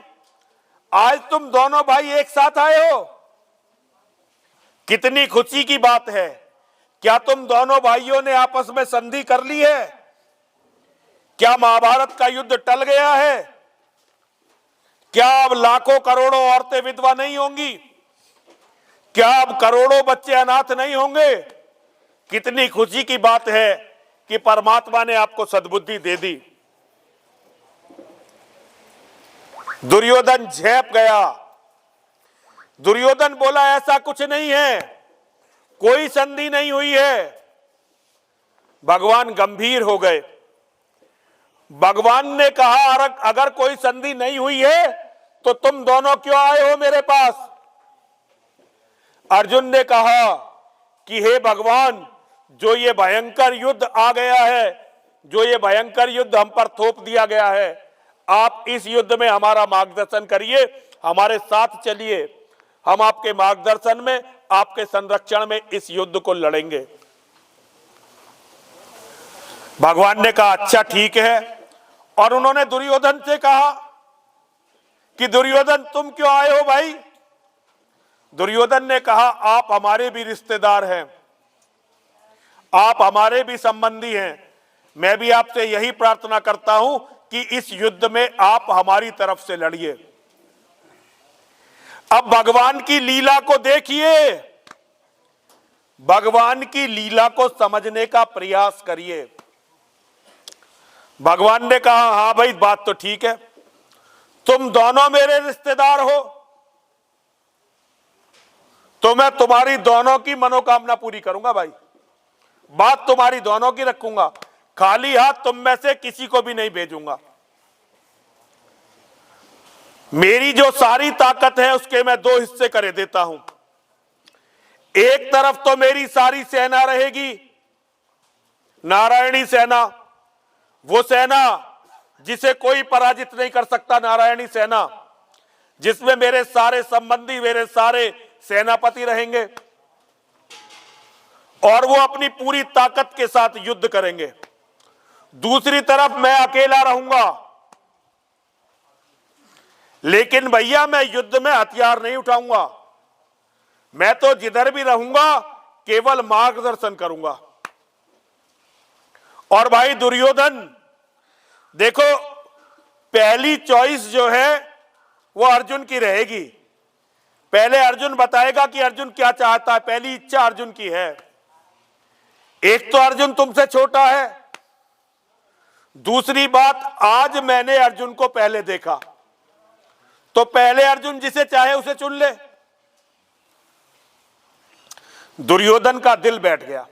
आज तुम दोनों भाई एक साथ आए हो, कितनी खुशी की बात है। क्या तुम दोनों भाइयों ने आपस में संधि कर ली है? क्या महाभारत का युद्ध टल गया है? क्या अब लाखों करोड़ों औरतें विधवा नहीं होंगी? क्या अब करोड़ों बच्चे अनाथ नहीं होंगे? कितनी खुशी की बात है कि परमात्मा ने आपको सद्बुद्धि दे दी। दुर्योधन झेप गया। दुर्योधन बोला, ऐसा कुछ नहीं है, कोई संधि नहीं हुई है। भगवान गंभीर हो गए। भगवान ने कहा, अगर कोई संधि नहीं हुई है तो तुम दोनों क्यों आए हो मेरे पास? अर्जुन ने कहा कि हे भगवान, जो ये भयंकर युद्ध आ गया है, जो ये भयंकर युद्ध हम पर थोप दिया गया है, आप इस युद्ध में हमारा मार्गदर्शन करिए, हमारे साथ चलिए। हम आपके मार्गदर्शन में, आपके संरक्षण में इस युद्ध को लड़ेंगे। भगवान ने कहा, अच्छा ठीक है। और उन्होंने दुर्योधन से कहा कि दुर्योधन तुम क्यों आए हो भाई? दुर्योधन ने कहा, आप हमारे भी रिश्तेदार हैं, आप हमारे भी संबंधी हैं। मैं भी आपसे यही प्रार्थना करता हूं कि इस युद्ध में आप हमारी तरफ से लड़िए। अब भगवान की लीला को देखिए, भगवान की लीला को समझने का प्रयास करिए। भगवान ने कहा, हां भाई बात तो ठीक है, तुम दोनों मेरे रिश्तेदार हो तो मैं तुम्हारी दोनों की मनोकामना पूरी करूंगा भाई, बात तुम्हारी दोनों की रखूंगा, खाली हाथ तुम में से किसी को भी नहीं भेजूंगा। मेरी जो सारी ताकत है उसके मैं दो हिस्से कर देता हूं। एक तरफ तो मेरी सारी सेना रहेगी, नारायणी सेना, वो सेना जिसे कोई पराजित नहीं कर सकता, नारायणी सेना, जिसमें मेरे सारे संबंधी, मेरे सारे सेनापति रहेंगे और वो अपनी पूरी ताकत के साथ युद्ध करेंगे। दूसरी तरफ मैं अकेला रहूंगा, लेकिन भैया मैं युद्ध में हथियार नहीं उठाऊंगा, मैं तो जिधर भी रहूंगा केवल मार्गदर्शन करूंगा। और भाई दुर्योधन देखो, पहली चॉइस जो है वो अर्जुन की रहेगी। पहले अर्जुन बताएगा कि अर्जुन क्या चाहता है, पहली इच्छा अर्जुन की है। एक तो अर्जुन तुमसे छोटा है, दूसरी बात आज मैंने अर्जुन को पहले देखा, तो पहले अर्जुन जिसे चाहे उसे चुन ले। दुर्योधन का दिल बैठ गया।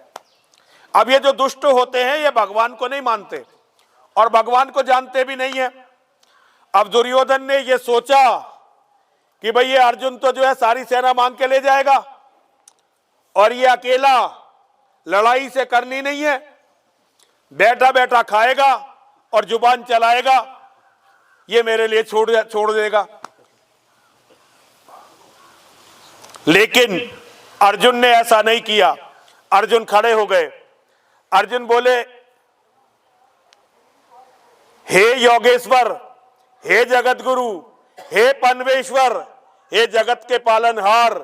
अब ये जो दुष्ट होते हैं ये भगवान को नहीं मानते और भगवान को जानते भी नहीं है। अब दुर्योधन ने ये सोचा कि भाई ये अर्जुन तो जो है सारी सेना मांग के ले जाएगा और ये अकेला लड़ाई से करनी नहीं है, बैठा बैठा खाएगा और जुबान चलाएगा, ये मेरे लिए छोड़ देगा। लेकिन अर्जुन ने ऐसा नहीं किया। अर्जुन खड़े हो गए। अर्जुन बोले, हे योगेश्वर, हे जगत गुरु, हे पनवेश्वर, हे जगत के पालनहार,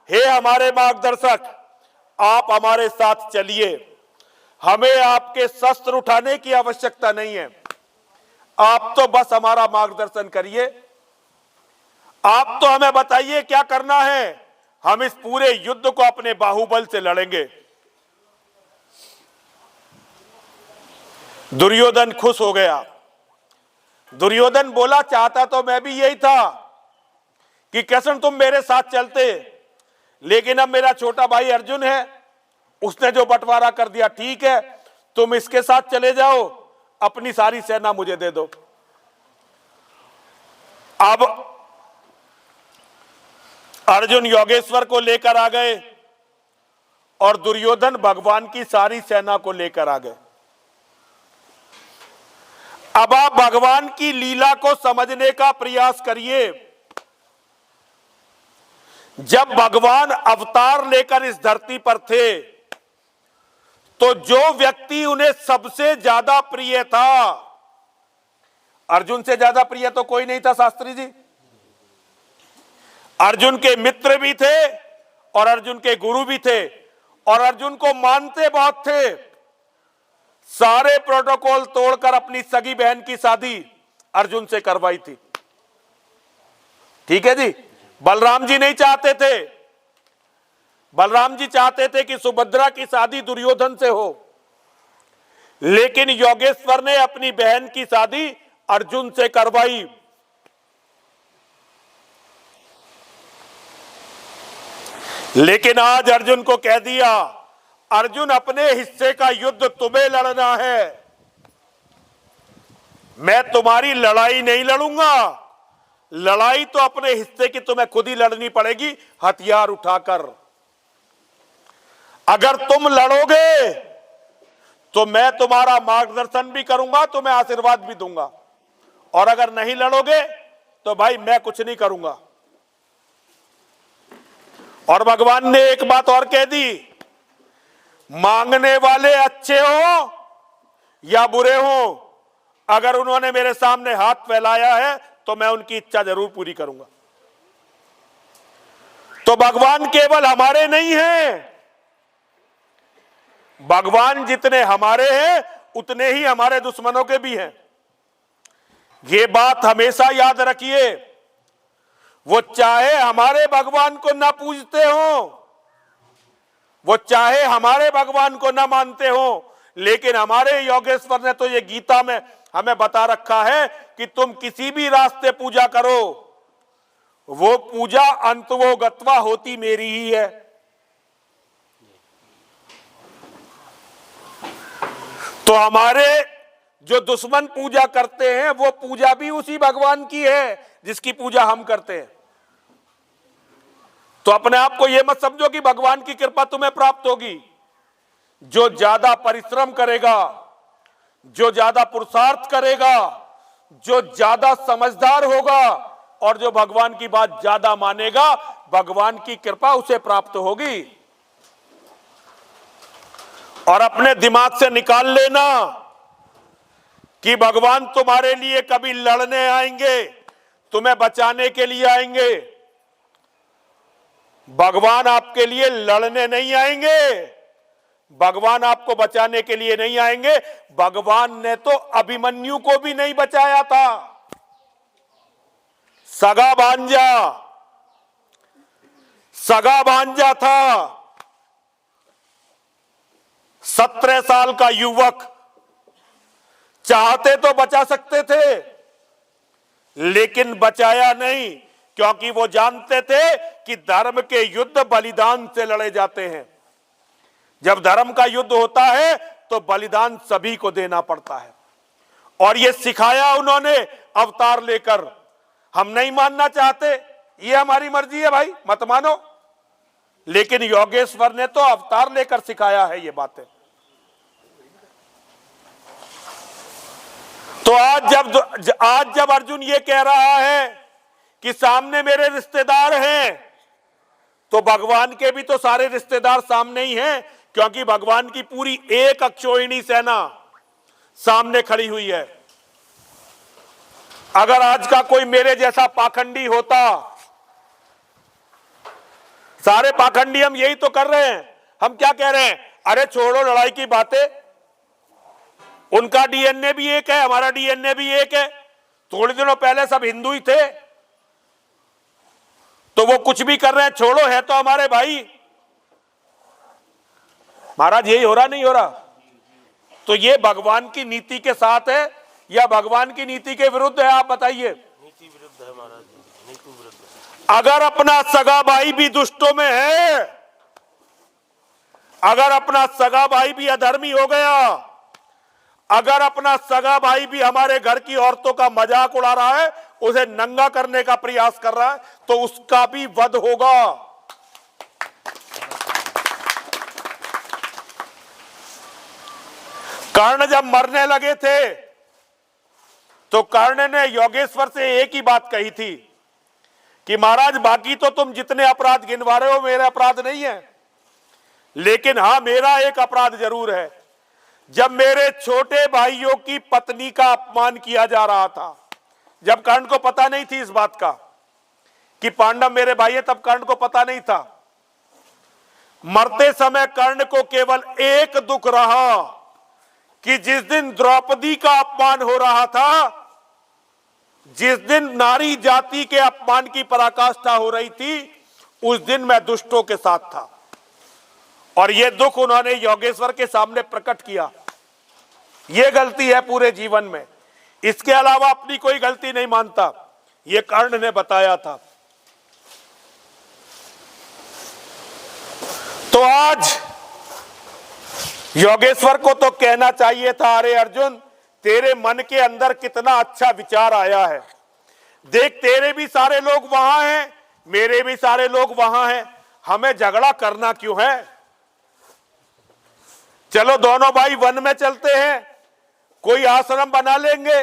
हे हमारे मार्गदर्शक, आप हमारे साथ चलिए। हमें आपके शस्त्र उठाने की आवश्यकता नहीं है, आप तो बस हमारा मार्गदर्शन करिए। आप तो हमें बताइए क्या करना है, हम इस पूरे युद्ध को अपने बाहुबल से लड़ेंगे। दुर्योधन खुश हो गया। दुर्योधन बोला, चाहता तो मैं भी यही था कि कृष्ण तुम मेरे साथ चलते, लेकिन अब मेरा छोटा भाई अर्जुन है, उसने जो बंटवारा कर दिया, ठीक है तुम इसके साथ चले जाओ, अपनी सारी सेना मुझे दे दो। अब अर्जुन योगेश्वर को लेकर आ गए और दुर्योधन भगवान की सारी सेना को लेकर आ गए। अब आप भगवान की लीला को समझने का प्रयास करिए। जब भगवान अवतार लेकर इस धरती पर थे तो जो व्यक्ति उन्हें सबसे ज्यादा प्रिय था, अर्जुन से ज्यादा प्रिय तो कोई नहीं था शास्त्री जी। अर्जुन के मित्र भी थे और अर्जुन के गुरु भी थे और अर्जुन को मानते बहुत थे। सारे प्रोटोकॉल तोड़कर अपनी सगी बहन की शादी अर्जुन से करवाई थी। ठीक है जी। बलराम जी नहीं चाहते थे, बलराम जी चाहते थे कि सुभद्रा की शादी दुर्योधन से हो, लेकिन योगेश्वर ने अपनी बहन की शादी अर्जुन से करवाई। लेकिन आज अर्जुन को कह दिया, अर्जुन अपने हिस्से का युद्ध तुम्हें लड़ना है, मैं तुम्हारी लड़ाई नहीं लड़ूंगा। लड़ाई तो अपने हिस्से की तुम्हें खुद ही लड़नी पड़ेगी, हथियार उठाकर। अगर तुम लड़ोगे तो मैं तुम्हारा मार्गदर्शन भी करूंगा, तुम्हें आशीर्वाद भी दूंगा, और अगर नहीं लड़ोगे तो भाई मैं कुछ नहीं करूंगा। और भगवान ने एक बात और कह दी, मांगने वाले अच्छे हो या बुरे हो, अगर उन्होंने मेरे सामने हाथ फैलाया है तो मैं उनकी इच्छा जरूर पूरी करूंगा। तो भगवान केवल हमारे नहीं हैं, भगवान जितने हमारे हैं उतने ही हमारे दुश्मनों के भी हैं। ये बात हमेशा याद रखिए। वो चाहे हमारे भगवान को ना पूजते हो, वो चाहे हमारे भगवान को ना मानते हो, लेकिन हमारे योगेश्वर ने तो ये गीता में हमें बता रखा है कि तुम किसी भी रास्ते पूजा करो, वो पूजा अंतवो गत्वा होती मेरी ही है। तो हमारे जो दुश्मन पूजा करते हैं वो पूजा भी उसी भगवान की है जिसकी पूजा हम करते हैं। तो अपने आप को यह मत समझो कि भगवान की कृपा तुम्हें प्राप्त होगी। जो ज्यादा परिश्रम करेगा, जो ज्यादा पुरुषार्थ करेगा, जो ज्यादा समझदार होगा और जो भगवान की बात ज्यादा मानेगा, भगवान की कृपा उसे प्राप्त होगी। और अपने दिमाग से निकाल लेना कि भगवान तुम्हारे लिए कभी लड़ने आएंगे, तुम्हें बचाने के लिए आएंगे। भगवान आपके लिए लड़ने नहीं आएंगे, भगवान आपको बचाने के लिए नहीं आएंगे। भगवान ने तो अभिमन्यु को भी नहीं बचाया था। सगा भांजा था, 17 साल का युवक, चाहते तो बचा सकते थे लेकिन बचाया नहीं, क्योंकि वो जानते थे कि धर्म के युद्ध बलिदान से लड़े जाते हैं। जब धर्म का युद्ध होता है तो बलिदान सभी को देना पड़ता है, और ये सिखाया उन्होंने अवतार लेकर। हम नहीं मानना चाहते, ये हमारी मर्जी है भाई, मत मानो, लेकिन योगेश्वर ने तो अवतार लेकर सिखाया है ये बातें। तो आज जब अर्जुन ये कह रहा है कि सामने मेरे रिश्तेदार हैं, तो भगवान के भी तो सारे रिश्तेदार सामने ही हैं, क्योंकि भगवान की पूरी एक अक्षोहिणी सेना सामने खड़ी हुई है। अगर आज का कोई मेरे जैसा पाखंडी होता, सारे पाखंडी हम यही तो कर रहे हैं, हम क्या कह रहे हैं, अरे छोड़ो लड़ाई की बातें, उनका डीएनए भी एक है, हमारा डीएनए भी एक है, थोड़े दिनों पहले सब हिंदू ही थे, तो वो कुछ भी कर रहे हैं, छोड़ो, है तो हमारे भाई। महाराज यही हो रहा नहीं हो रहा? तो ये भगवान की नीति के साथ है या भगवान की नीति के विरुद्ध है? आप बताइए। नीति विरुद्ध है महाराज, नीति विरुद्ध है। अगर अपना सगा भाई भी दुष्टों में है, अगर अपना सगा भाई भी अधर्मी हो गया, अगर अपना सगा भाई भी हमारे घर की औरतों का मजाक उड़ा रहा है, उसे नंगा करने का प्रयास कर रहा है, तो उसका भी वध होगा। कर्ण जब मरने लगे थे तो कर्ण ने योगेश्वर से एक ही बात कही थी कि महाराज बाकी तो तुम जितने अपराध गिनवा रहे हो मेरे अपराध नहीं है, लेकिन हां मेरा एक अपराध जरूर है। जब मेरे छोटे भाइयों की पत्नी का अपमान किया जा रहा था, जब कर्ण को पता नहीं थी इस बात का कि पांडव मेरे भाई है, तब कर्ण को पता नहीं था। मरते समय कर्ण को केवल एक दुख रहा कि जिस दिन द्रौपदी का अपमान हो रहा था, जिस दिन नारी जाति के अपमान की पराकाष्ठा हो रही थी, उस दिन मैं दुष्टों के साथ था। और यह दुख उन्होंने योगेश्वर के सामने प्रकट किया। यह गलती है पूरे जीवन में, इसके अलावा अपनी कोई गलती नहीं मानता, यह कर्ण ने बताया था। तो आज योगेश्वर को तो कहना चाहिए था, अरे अर्जुन तेरे मन के अंदर कितना अच्छा विचार आया है, देख तेरे भी सारे लोग वहां हैं, मेरे भी सारे लोग वहां हैं, हमें झगड़ा करना क्यों है? चलो दोनों भाई वन में चलते हैं, कोई आश्रम बना लेंगे,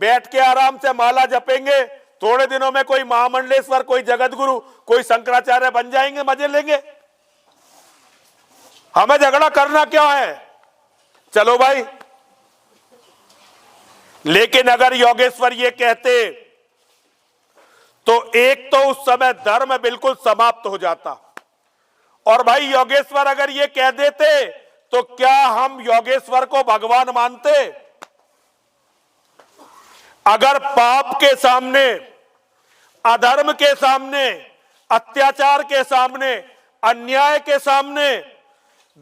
बैठ के आराम से माला जपेंगे, थोड़े दिनों में कोई महामंडलेश्वर, कोई जगत गुरु, कोई शंकराचार्य बन जाएंगे, मजे लेंगे। हमें झगड़ा करना क्या है? चलो भाई। लेकिन अगर योगेश्वर ये कहते तो एक तो उस समय धर्म बिल्कुल समाप्त हो जाता, और भाई योगेश्वर अगर ये कह देते तो क्या हम योगेश्वर को भगवान मानते? अगर पाप के सामने, अधर्म के सामने, अत्याचार के सामने, अन्याय के सामने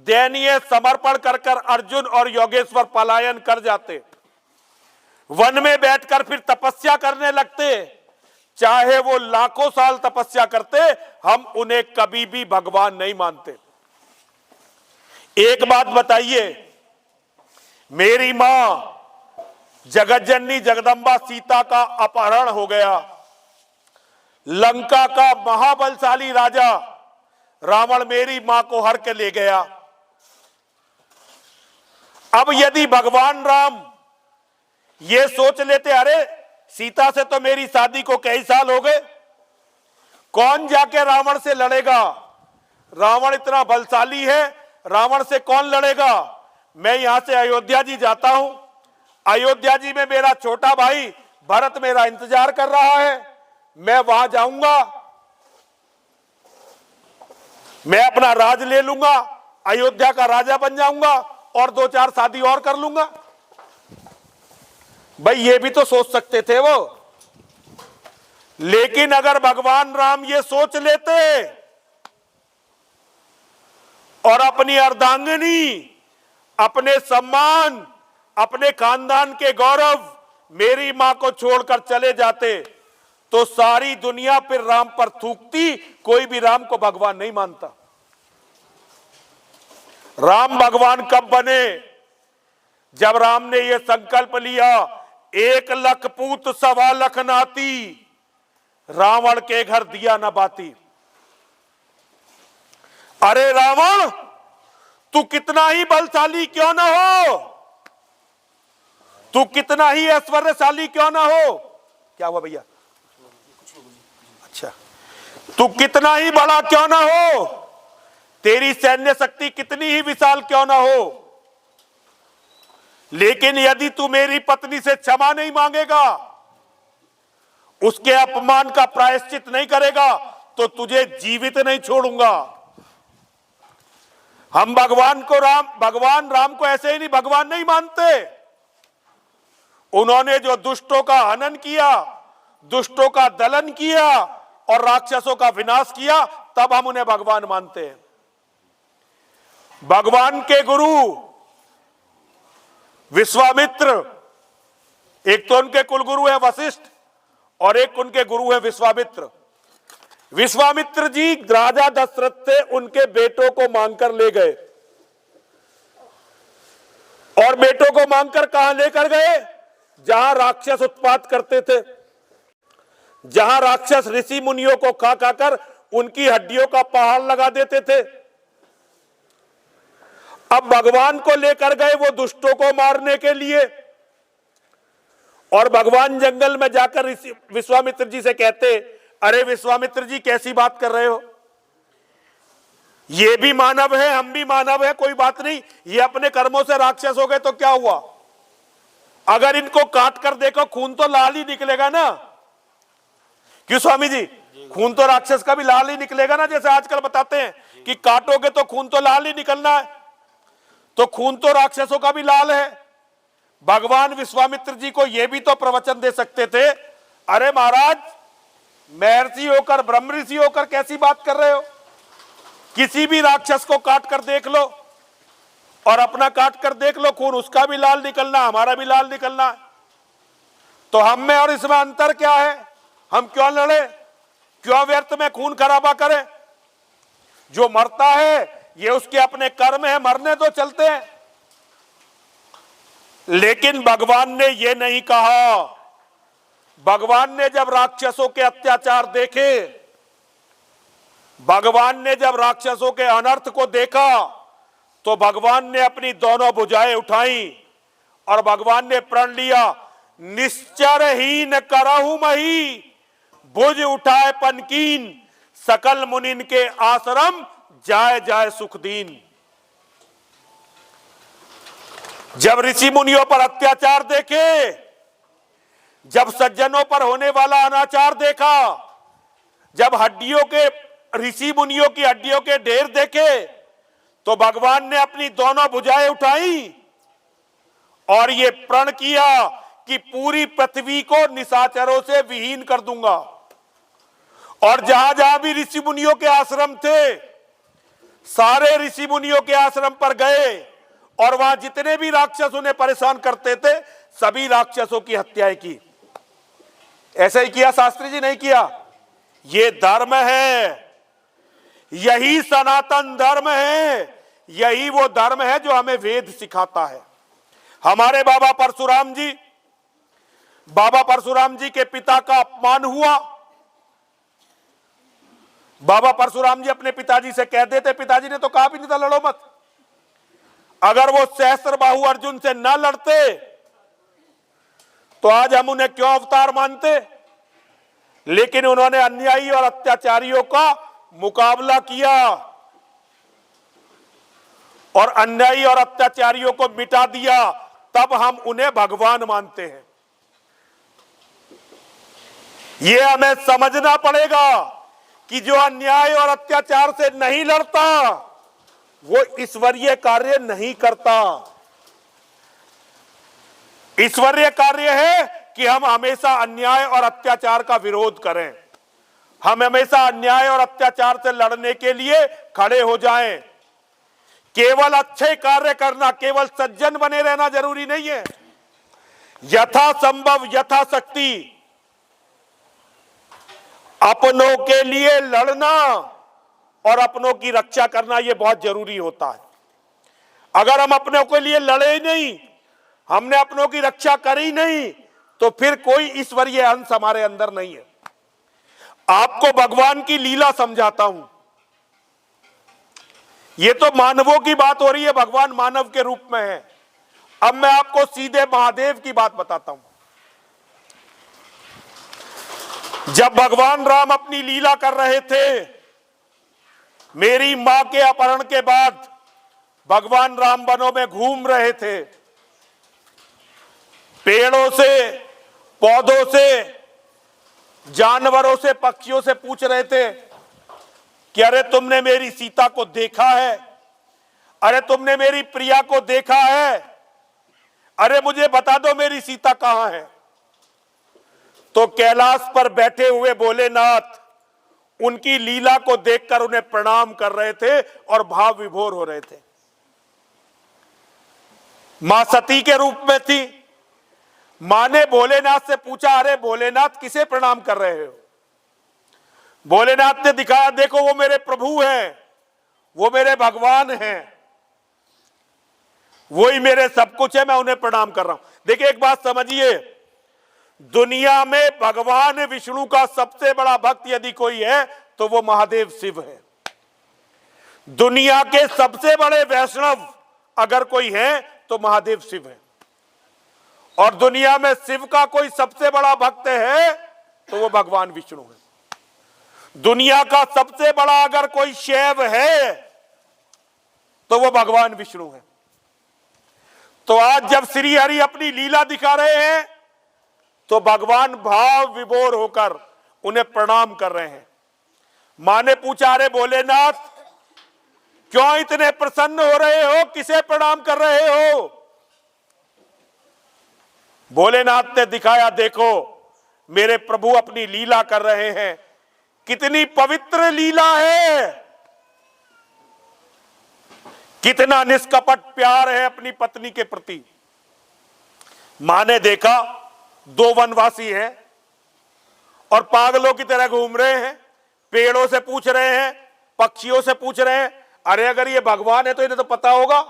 दयनीय समर्पण कर कर अर्जुन और योगेश्वर पलायन कर जाते, वन में बैठकर फिर तपस्या करने लगते, चाहे वो लाखों साल तपस्या करते, हम उन्हें कभी भी भगवान नहीं मानते। एक बात बताइए, मेरी मां जगतजननी जगदंबा सीता का अपहरण हो गया, लंका का महाबलशाली राजा रावण मेरी मां को हर के ले गया। अब यदि भगवान राम ये सोच लेते, अरे सीता से तो मेरी शादी को कई साल हो गए, कौन जाके रावण से लड़ेगा? रावण इतना बलशाली है, रावण से कौन लड़ेगा? मैं यहां से अयोध्या जी जाता हूं, अयोध्या जी में मेरा छोटा भाई भरत मेरा इंतजार कर रहा है, मैं वहां जाऊंगा, मैं अपना राज ले लूंगा, अयोध्या का राजा बन जाऊंगा और 2-4 शादी और कर लूंगा। भाई ये भी तो सोच सकते थे वो। लेकिन अगर भगवान राम ये सोच लेते और अपनी अर्धांगिनी, अपने सम्मान, अपने खानदान के गौरव मेरी मां को छोड़कर चले जाते, तो सारी दुनिया फिर राम पर थूकती, कोई भी राम को भगवान नहीं मानता। राम भगवान कब बने? जब राम ने यह संकल्प लिया, 1 लाख पूत 1.25 लाख नाती, रावण के घर दिया न बाती। अरे रावण, तू कितना ही बलशाली क्यों ना हो, तू कितना ही ऐश्वर्यशाली क्यों ना हो, क्या हुआ भैया? अच्छा, तू कितना ही बड़ा क्यों ना हो, तेरी सैन्य शक्ति कितनी ही विशाल क्यों ना हो, लेकिन यदि तू मेरी पत्नी से क्षमा नहीं मांगेगा, उसके अपमान का प्रायश्चित नहीं करेगा, तो तुझे जीवित नहीं छोड़ूंगा। हम भगवान राम को ऐसे ही नहीं भगवान नहीं मानते। उन्होंने जो दुष्टों का हनन किया, दुष्टों का दलन किया और राक्षसों का विनाश किया, तब हम उन्हें भगवान मानते हैं। भगवान के गुरु विश्वामित्र, एक तो उनके कुलगुरु है वशिष्ठ और एक उनके गुरु है विश्वामित्र। विश्वामित्र जी राजा दशरथ से उनके बेटों को मांगकर ले गए, और बेटों को मांगकर कहां लेकर गए? जहां राक्षस उत्पात करते थे, जहां राक्षस ऋषि मुनियों को खा खाकर उनकी हड्डियों का पहाड़ लगा देते थे। अब भगवान को लेकर गए वो दुष्टों को मारने के लिए, और भगवान जंगल में जाकर विश्वामित्र जी से कहते, अरे विश्वामित्र जी कैसी बात कर रहे हो, ये भी मानव है, हम भी मानव है, कोई बात नहीं, ये अपने कर्मों से राक्षस हो गए तो क्या हुआ? अगर इनको काट कर देखो खून तो लाल ही निकलेगा ना। क्यों स्वामी जी? खून तो राक्षस का भी लाल ही निकलेगा ना, जैसे आजकल बताते हैं कि काटोगे तो खून तो लाल ही निकलना है, तो खून तो राक्षसों का भी लाल है। भगवान विश्वामित्र जी को यह भी तो प्रवचन दे सकते थे, अरे महाराज महर्षि होकर ब्रह्म ऋषि होकर कैसी बात कर रहे हो, किसी भी राक्षस को काट कर देख लो और अपना काट कर देख लो, खून उसका भी लाल निकलना, हमारा भी लाल निकलना। तो हम में और इसमें अंतर क्या है? हम क्यों लड़े, क्यों व्यर्थ में खून खराबा करें? जो मरता है ये उसके अपने कर्म है, मरने तो चलते हैं। लेकिन भगवान ने ये नहीं कहा। भगवान ने जब राक्षसों के अत्याचार देखे, भगवान ने जब राक्षसों के अनर्थ को देखा, तो भगवान ने अपनी दोनों भुजाएं उठाई और भगवान ने प्रण लिया, निश्चरहीन करहु मही, भुज उठाए पनकीन, सकल मुनिन के आश्रम जाए जाए सुख दीन। जब ऋषि मुनियों पर अत्याचार देखे, जब सज्जनों पर होने वाला अनाचार देखा, जब हड्डियों के ऋषि मुनियों की हड्डियों के ढेर देखे, तो भगवान ने अपनी दोनों भुजाएं उठाई और ये प्रण किया कि पूरी पृथ्वी को निशाचरों से विहीन कर दूंगा। और जहां जहां भी ऋषि मुनियों के आश्रम थे, सारे ऋषि मुनियों के आश्रम पर गए और वहां जितने भी राक्षस उन्हें परेशान करते थे, सभी राक्षसों की हत्याएं की। ऐसा ही किया शास्त्री जी? नहीं किया। ये धर्म है, यही सनातन धर्म है, यही वो धर्म है जो हमें वेद सिखाता है। हमारे बाबा परशुराम जी के पिता का अपमान हुआ। बाबा परशुराम जी अपने पिताजी से कह देते, पिताजी ने तो कहा भी नहीं था लड़ो मत। अगर वो सहस्त्रबाहु अर्जुन से ना लड़ते तो आज हम उन्हें क्यों अवतार मानते? लेकिन उन्होंने अन्यायी और अत्याचारियों का मुकाबला किया और अन्यायी और अत्याचारियों को मिटा दिया, तब हम उन्हें भगवान मानते हैं। यह हमें समझना पड़ेगा कि जो अन्याय और अत्याचार से नहीं लड़ता वो ईश्वरीय कार्य नहीं करता। ईश्वरीय कार्य है कि हम हमेशा अन्याय और अत्याचार का विरोध करें, हम हमेशा अन्याय और अत्याचार से लड़ने के लिए खड़े हो जाएं। केवल अच्छे कार्य करना, केवल सज्जन बने रहना जरूरी नहीं है। यथासंभव यथाशक्ति अपनों के लिए लड़ना और अपनों की रक्षा करना, यह बहुत जरूरी होता है। अगर हम अपनों के लिए लड़े ही नहीं, हमने अपनों की रक्षा करी नहीं, तो फिर कोई ईश्वरीय अंश हमारे अंदर नहीं है। आपको भगवान की लीला समझाता हूं। ये तो मानवों की बात हो रही है, भगवान मानव के रूप में है। अब मैं आपको सीधे महादेव की बात बताता हूं। जब भगवान राम अपनी लीला कर रहे थे, मेरी मां के अपहरण के बाद भगवान राम वनों में घूम रहे थे, पेड़ों से, पौधों से, जानवरों से, पक्षियों से पूछ रहे थे कि अरे तुमने मेरी सीता को देखा है? अरे तुमने मेरी प्रिया को देखा है? अरे मुझे बता दो मेरी सीता कहां है? तो कैलाश पर बैठे हुए भोलेनाथ उनकी लीला को देखकर उन्हें प्रणाम कर रहे थे और भाव विभोर हो रहे थे। मां सती के रूप में थी। मां ने भोलेनाथ से पूछा, अरे भोलेनाथ किसे प्रणाम कर रहे हो? भोलेनाथ ने दिखाया, देखो वो मेरे प्रभु हैं, वो मेरे भगवान हैं, वही मेरे सब कुछ है, मैं उन्हें प्रणाम कर रहा हूं। देखिए एक बात समझिए, दुनिया में भगवान विष्णु का सबसे बड़ा भक्त यदि कोई है तो वो महादेव शिव है। दुनिया के सबसे बड़े वैष्णव अगर कोई है तो महादेव शिव है। और दुनिया में शिव का कोई सबसे बड़ा भक्त है तो वो भगवान विष्णु है। दुनिया का सबसे बड़ा अगर कोई शैव है तो वो भगवान विष्णु है। तो आज जब श्री हरि अपनी लीला दिखा रहे हैं तो भगवान भाव विभोर होकर उन्हें प्रणाम कर रहे हैं। मां ने पूछा, अरे भोलेनाथ क्यों इतने प्रसन्न हो रहे हो, किसे प्रणाम कर रहे हो? भोलेनाथ ने दिखाया, देखो मेरे प्रभु अपनी लीला कर रहे हैं, कितनी पवित्र लीला है, कितना निष्कपट प्यार है अपनी पत्नी के प्रति। मां ने देखा दो वनवासी हैं और पागलों की तरह घूम रहे हैं, पेड़ों से पूछ रहे हैं, पक्षियों से पूछ रहे हैं। अरे अगर ये भगवान है तो इन्हें तो पता होगा,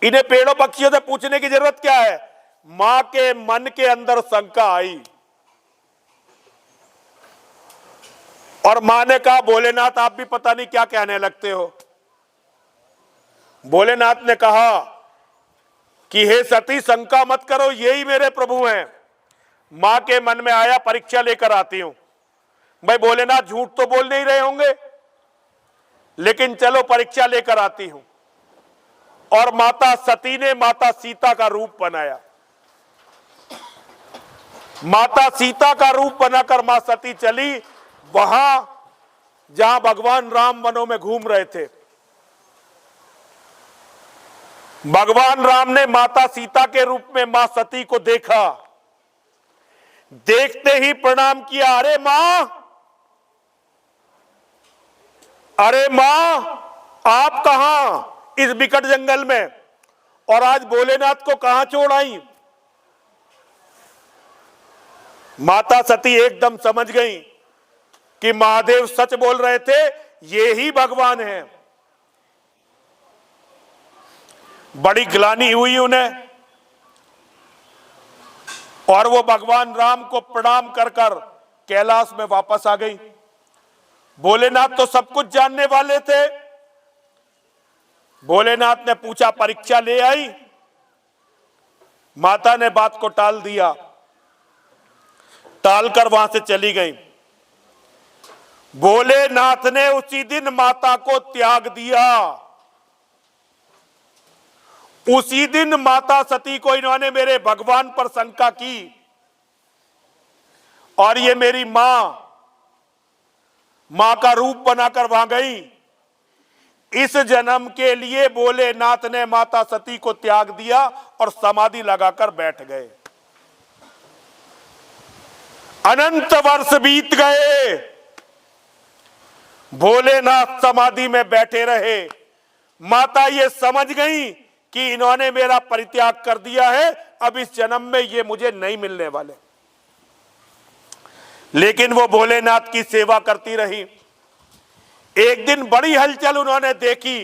इन्हें पेड़ों पक्षियों से पूछने की जरूरत क्या है? मां के मन के अंदर शंका आई और मां ने कहा, भोलेनाथ आप भी पता नहीं क्या कहने लगते हो। भोलेनाथ ने कहा कि हे सती शंका मत करो, यही मेरे प्रभु हैं। मां के मन में आया परीक्षा लेकर आती हूं। भाई भोलेनाथ झूठ तो बोल नहीं रहे होंगे, लेकिन चलो परीक्षा लेकर आती हूं। और माता सती ने माता सीता का रूप बनाया। माता सीता का रूप बनाकर मां सती चली वहां जहां भगवान राम वनों में घूम रहे थे। भगवान राम ने माता सीता के रूप में मां सती को देखा। देखते ही प्रणाम किया, अरे मां, अरे मां आप कहां इस विकट जंगल में, और आज भोलेनाथ को कहां छोड़ आई? माता सती एकदम समझ गई कि महादेव सच बोल रहे थे, ये ही भगवान है। बड़ी ग्लानि हुई उन्हें और वो भगवान राम को प्रणाम कर कर कैलाश में वापस आ गई। भोलेनाथ तो सब कुछ जानने वाले थे। भोलेनाथ ने पूछा, परीक्षा ले आई? माता ने बात को टाल दिया, टालकर वहां से चली गई। भोलेनाथ ने उसी दिन माता को त्याग दिया। उसी दिन माता सती को इन्होंने मेरे भगवान पर शंका की और ये मेरी मां का रूप बनाकर वहां गई। इस जन्म के लिए भोलेनाथ ने माता सती को त्याग दिया और समाधि लगाकर बैठ गए। अनंत वर्ष बीत गए, भोलेनाथ समाधि में बैठे रहे। माता ये समझ गई कि इन्होंने मेरा परित्याग कर दिया है, अब इस जन्म में ये मुझे नहीं मिलने वाले। लेकिन वो भोलेनाथ की सेवा करती रही। एक दिन बड़ी हलचल उन्होंने देखी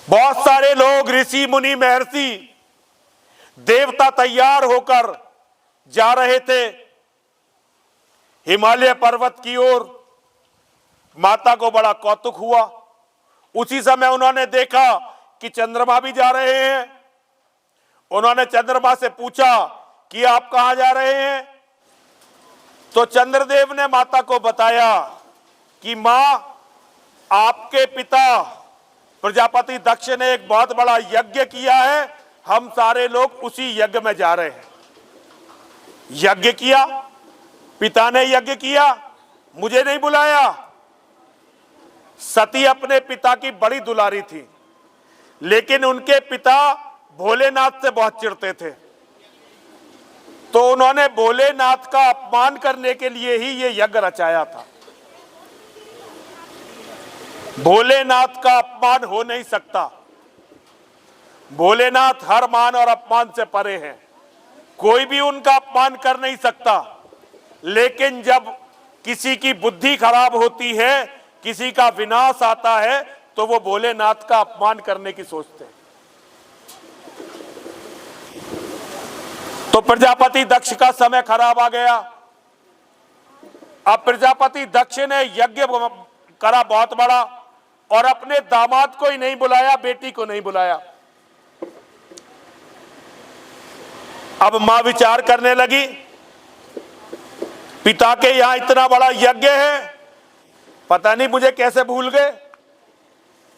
बहुत सारे लोग, ऋषि मुनि महर्षि देवता तैयार होकर जा रहे थे हिमालय पर्वत की ओर। माता को बड़ा कौतुक हुआ। उसी समय उन्होंने देखा कि चंद्रमा भी जा रहे हैं। उन्होंने चंद्रमा से पूछा कि आप कहां जा रहे हैं? तो चंद्रदेव ने माता को बताया कि मां, आपके पिता प्रजापति दक्ष ने एक बहुत बड़ा यज्ञ किया है, हम सारे लोग उसी यज्ञ में जा रहे हैं। यज्ञ किया, पिता ने यज्ञ किया, मुझे नहीं बुलाया। सती अपने पिता की बड़ी दुलारी थी, लेकिन उनके पिता भोलेनाथ से बहुत चिढ़ते थे, तो उन्होंने भोलेनाथ का अपमान करने के लिए ही ये यज्ञ रचाया था। भोलेनाथ का अपमान हो नहीं सकता। भोलेनाथ हर मान और अपमान से परे हैं, कोई भी उनका अपमान कर नहीं सकता। लेकिन जब किसी की बुद्धि खराब होती है, किसी का विनाश आता है, तो वो भोलेनाथ का अपमान करने की सोचते हैं। तो प्रजापति दक्ष का समय खराब आ गया। अब प्रजापति दक्ष ने यज्ञ करा बहुत बड़ा, और अपने दामाद को ही नहीं बुलाया, बेटी को नहीं बुलाया। अब मां विचार करने लगी, पिता के यहां इतना बड़ा यज्ञ है, पता नहीं मुझे कैसे भूल गए,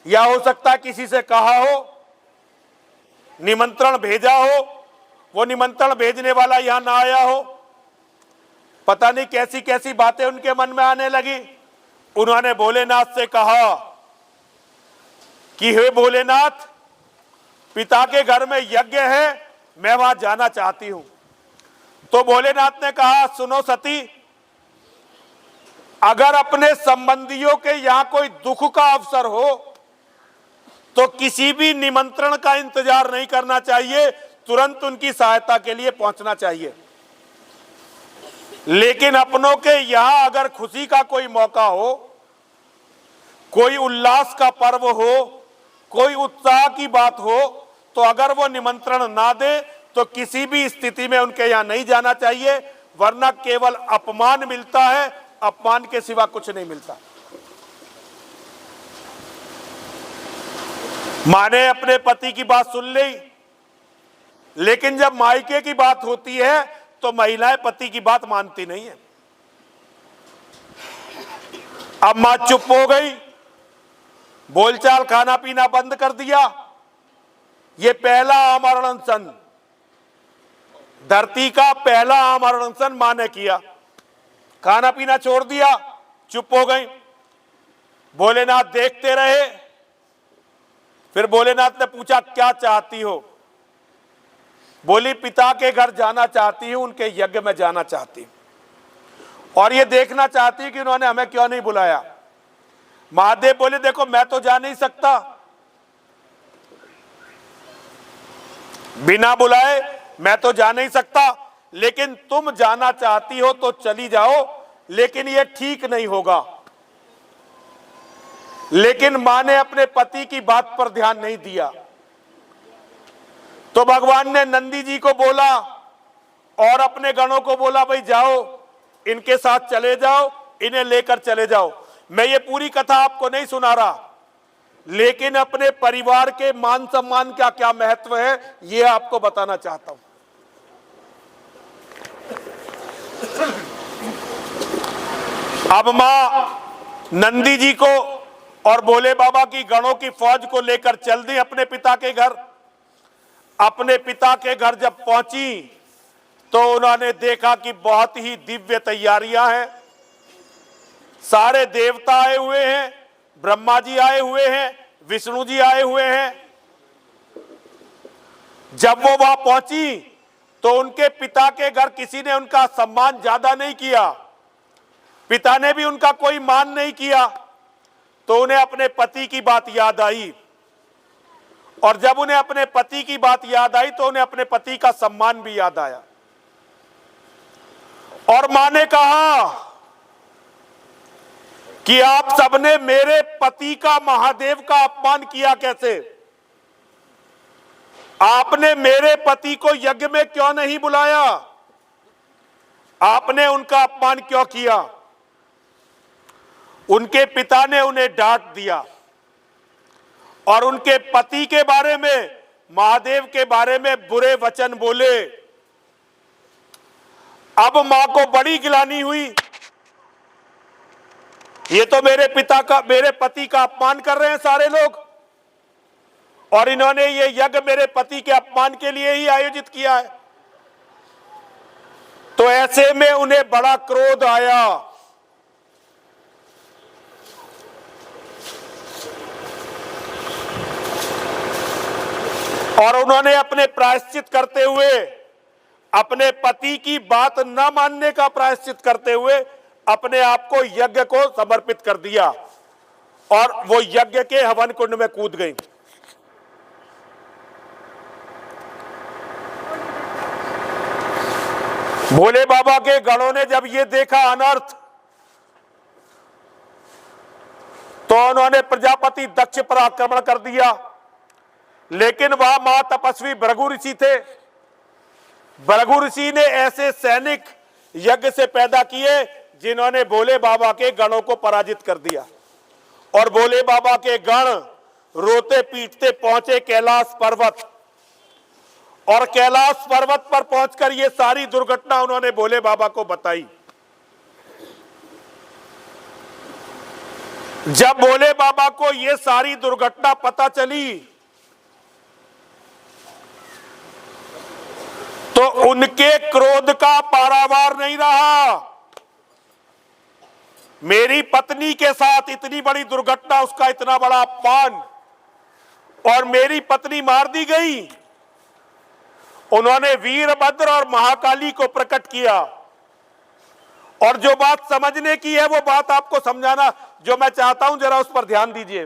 या हो सकता है किसी से कहा हो, निमंत्रण भेजा हो, वो निमंत्रण भेजने वाला यहां ना आया हो। पता नहीं कैसी कैसी बातें उनके मन में आने लगी। उन्होंने भोलेनाथ से कहा कि हे भोलेनाथ, पिता के घर में यज्ञ है, मैं वहां जाना चाहती हूं। तो भोलेनाथ ने कहा, सुनो सती, अगर अपने संबंधियों के यहां कोई दुख का अवसर हो तो किसी भी निमंत्रण का इंतजार नहीं करना चाहिए, तुरंत उनकी सहायता के लिए पहुंचना चाहिए। लेकिन अपनों के यहां अगर खुशी का कोई मौका हो, कोई उल्लास का पर्व हो, कोई उत्साह की बात हो, तो अगर वो निमंत्रण ना दे तो किसी भी स्थिति में उनके यहां नहीं जाना चाहिए, वरना केवल अपमान मिलता है, अपमान के सिवा कुछ नहीं मिलता। मां ने अपने पति की बात सुन ली, लेकिन जब मायके की बात होती है तो महिलाएं पति की बात मानती नहीं है। अब मां चुप हो गई, बोलचाल खाना पीना बंद कर दिया। ये पहला आमरण अनशन, धरती का पहला आमरण अनशन मां ने किया। खाना पीना छोड़ दिया, चुप हो गई। भोलेनाथ देखते रहे। फिर भोलेनाथ ने पूछा, क्या चाहती हो? बोली, पिता के घर जाना चाहती हूं, उनके यज्ञ में जाना चाहती हूं, और ये देखना चाहती हूं कि उन्होंने हमें क्यों नहीं बुलाया। महादेव बोले, देखो मैं तो जा नहीं सकता, बिना बुलाए मैं तो जा नहीं सकता, लेकिन तुम जाना चाहती हो तो चली जाओ, लेकिन ये ठीक नहीं होगा। लेकिन मां ने अपने पति की बात पर ध्यान नहीं दिया। तो भगवान ने नंदी जी को बोला और अपने गणों को बोला, भाई जाओ, इनके साथ चले जाओ, इन्हें लेकर चले जाओ। मैं ये पूरी कथा आपको नहीं सुना रहा, लेकिन अपने परिवार के मान सम्मान का क्या महत्व है ये आपको बताना चाहता हूं। अब मां नंदी जी को और भोले बाबा की गणों की फौज को लेकर चल दी अपने पिता के घर। अपने पिता के घर जब पहुंची तो उन्होंने देखा कि बहुत ही दिव्य तैयारियां हैं। सारे देवता आए हुए हैं, ब्रह्मा जी आए हुए हैं, विष्णु जी आए हुए हैं। जब वो वहां पहुंची तो उनके पिता के घर किसी ने उनका सम्मान ज्यादा नहीं किया, पिता ने भी उनका कोई मान नहीं किया। तो उन्हें अपने पति की बात याद आई, और जब उन्हें अपने पति की बात याद आई तो उन्हें अपने पति का सम्मान भी याद आया। और मां ने कहा कि आप सबने मेरे पति का, महादेव का अपमान किया कैसे? आपने मेरे पति को यज्ञ में क्यों नहीं बुलाया? आपने उनका अपमान क्यों किया? उनके पिता ने उन्हें डांट दिया और उनके पति के बारे में, महादेव के बारे में बुरे वचन बोले। अब मां को बड़ी गिलानी हुई। ये तो मेरे पति का अपमान कर रहे हैं सारे लोग, और इन्होंने ये यज्ञ मेरे पति के अपमान के लिए ही आयोजित किया है। तो ऐसे में उन्हें बड़ा क्रोध आया। और उन्होंने अपने प्रायश्चित करते हुए, अपने पति की बात न मानने का प्रायश्चित करते हुए अपने आप को यज्ञ को समर्पित कर दिया और वो यज्ञ के हवन कुंड में कूद गई। भोले बाबा के गणों ने जब ये देखा अनर्थ, तो उन्होंने प्रजापति दक्ष पर आक्रमण कर दिया। लेकिन वह मां तपस्वी भृगु ऋषि थे। भृगु ऋषि ने ऐसे सैनिक यज्ञ से पैदा किए जिन्होंने भोले बाबा के गणों को पराजित कर दिया। और भोले बाबा के गण रोते पीटते पहुंचे कैलाश पर्वत, और कैलाश पर्वत पर पहुंचकर ये सारी दुर्घटना उन्होंने भोले बाबा को बताई। जब भोले बाबा को ये सारी दुर्घटना पता चली तो उनके क्रोध का पारावार नहीं रहा। मेरी पत्नी के साथ इतनी बड़ी दुर्घटना, उसका इतना बड़ा अपमान, और मेरी पत्नी मार दी गई। उन्होंने वीरभद्र और महाकाली को प्रकट किया। और जो बात समझने की है वो बात आपको समझाना जो मैं चाहता हूं, जरा उस पर ध्यान दीजिए।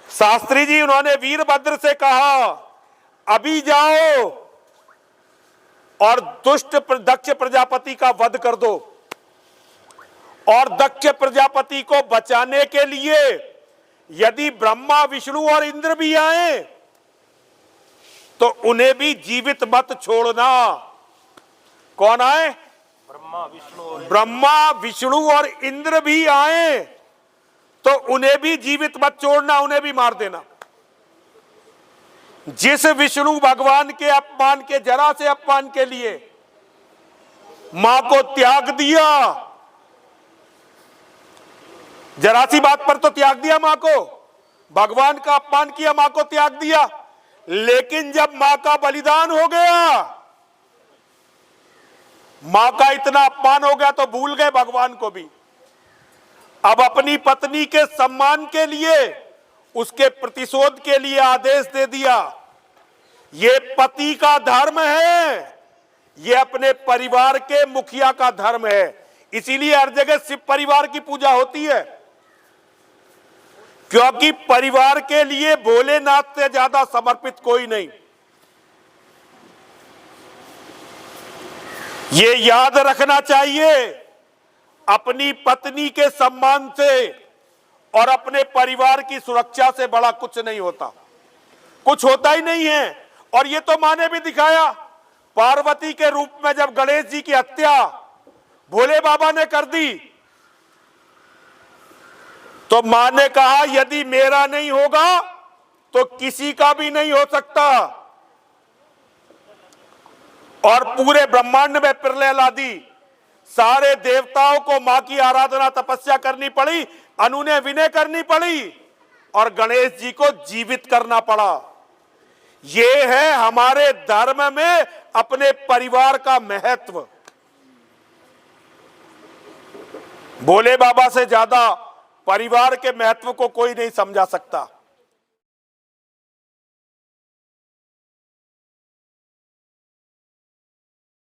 शास्त्री जी, उन्होंने वीरभद्र से कहा, अभी जाओ और दुष्ट दक्ष प्रजापति का वध कर दो। और दक्ष प्रजापति को बचाने के लिए यदि ब्रह्मा, विष्णु और इंद्र भी आए तो उन्हें भी जीवित मत छोड़ना। कौन आए? ब्रह्मा, विष्णु और इंद्र भी आए तो उन्हें भी जीवित मत छोड़ना, उन्हें भी मार देना। जिस विष्णु भगवान के अपमान के, जरा से अपमान के लिए मां को त्याग दिया, जरा सी बात पर तो त्याग दिया मां को, भगवान का अपमान किया, मां को त्याग दिया। लेकिन जब मां का बलिदान हो गया, मां का इतना अपमान हो गया तो भूल गए भगवान को भी। अब अपनी पत्नी के सम्मान के लिए, उसके प्रतिशोध के लिए आदेश दे दिया। ये पति का धर्म है, ये अपने परिवार के मुखिया का धर्म है। इसीलिए हर जगह शिव परिवार की पूजा होती है, क्योंकि परिवार के लिए भोलेनाथ से ज्यादा समर्पित कोई नहीं। ये याद रखना चाहिए, अपनी पत्नी के सम्मान से और अपने परिवार की सुरक्षा से बड़ा कुछ नहीं होता, कुछ होता ही नहीं है। और ये तो मां ने भी दिखाया, पार्वती के रूप में जब गणेश जी की हत्या भोले बाबा ने कर दी तो मां ने कहा, यदि मेरा नहीं होगा तो किसी का भी नहीं हो सकता। और पूरे ब्रह्मांड में प्रलय ला दी। सारे देवताओं को मां की आराधना, तपस्या करनी पड़ी, अनुनय विनय करनी पड़ी, और गणेश जी को जीवित करना पड़ा। ये है हमारे धर्म में अपने परिवार का महत्व। भोले बाबा से ज्यादा परिवार के महत्व को कोई नहीं समझा सकता।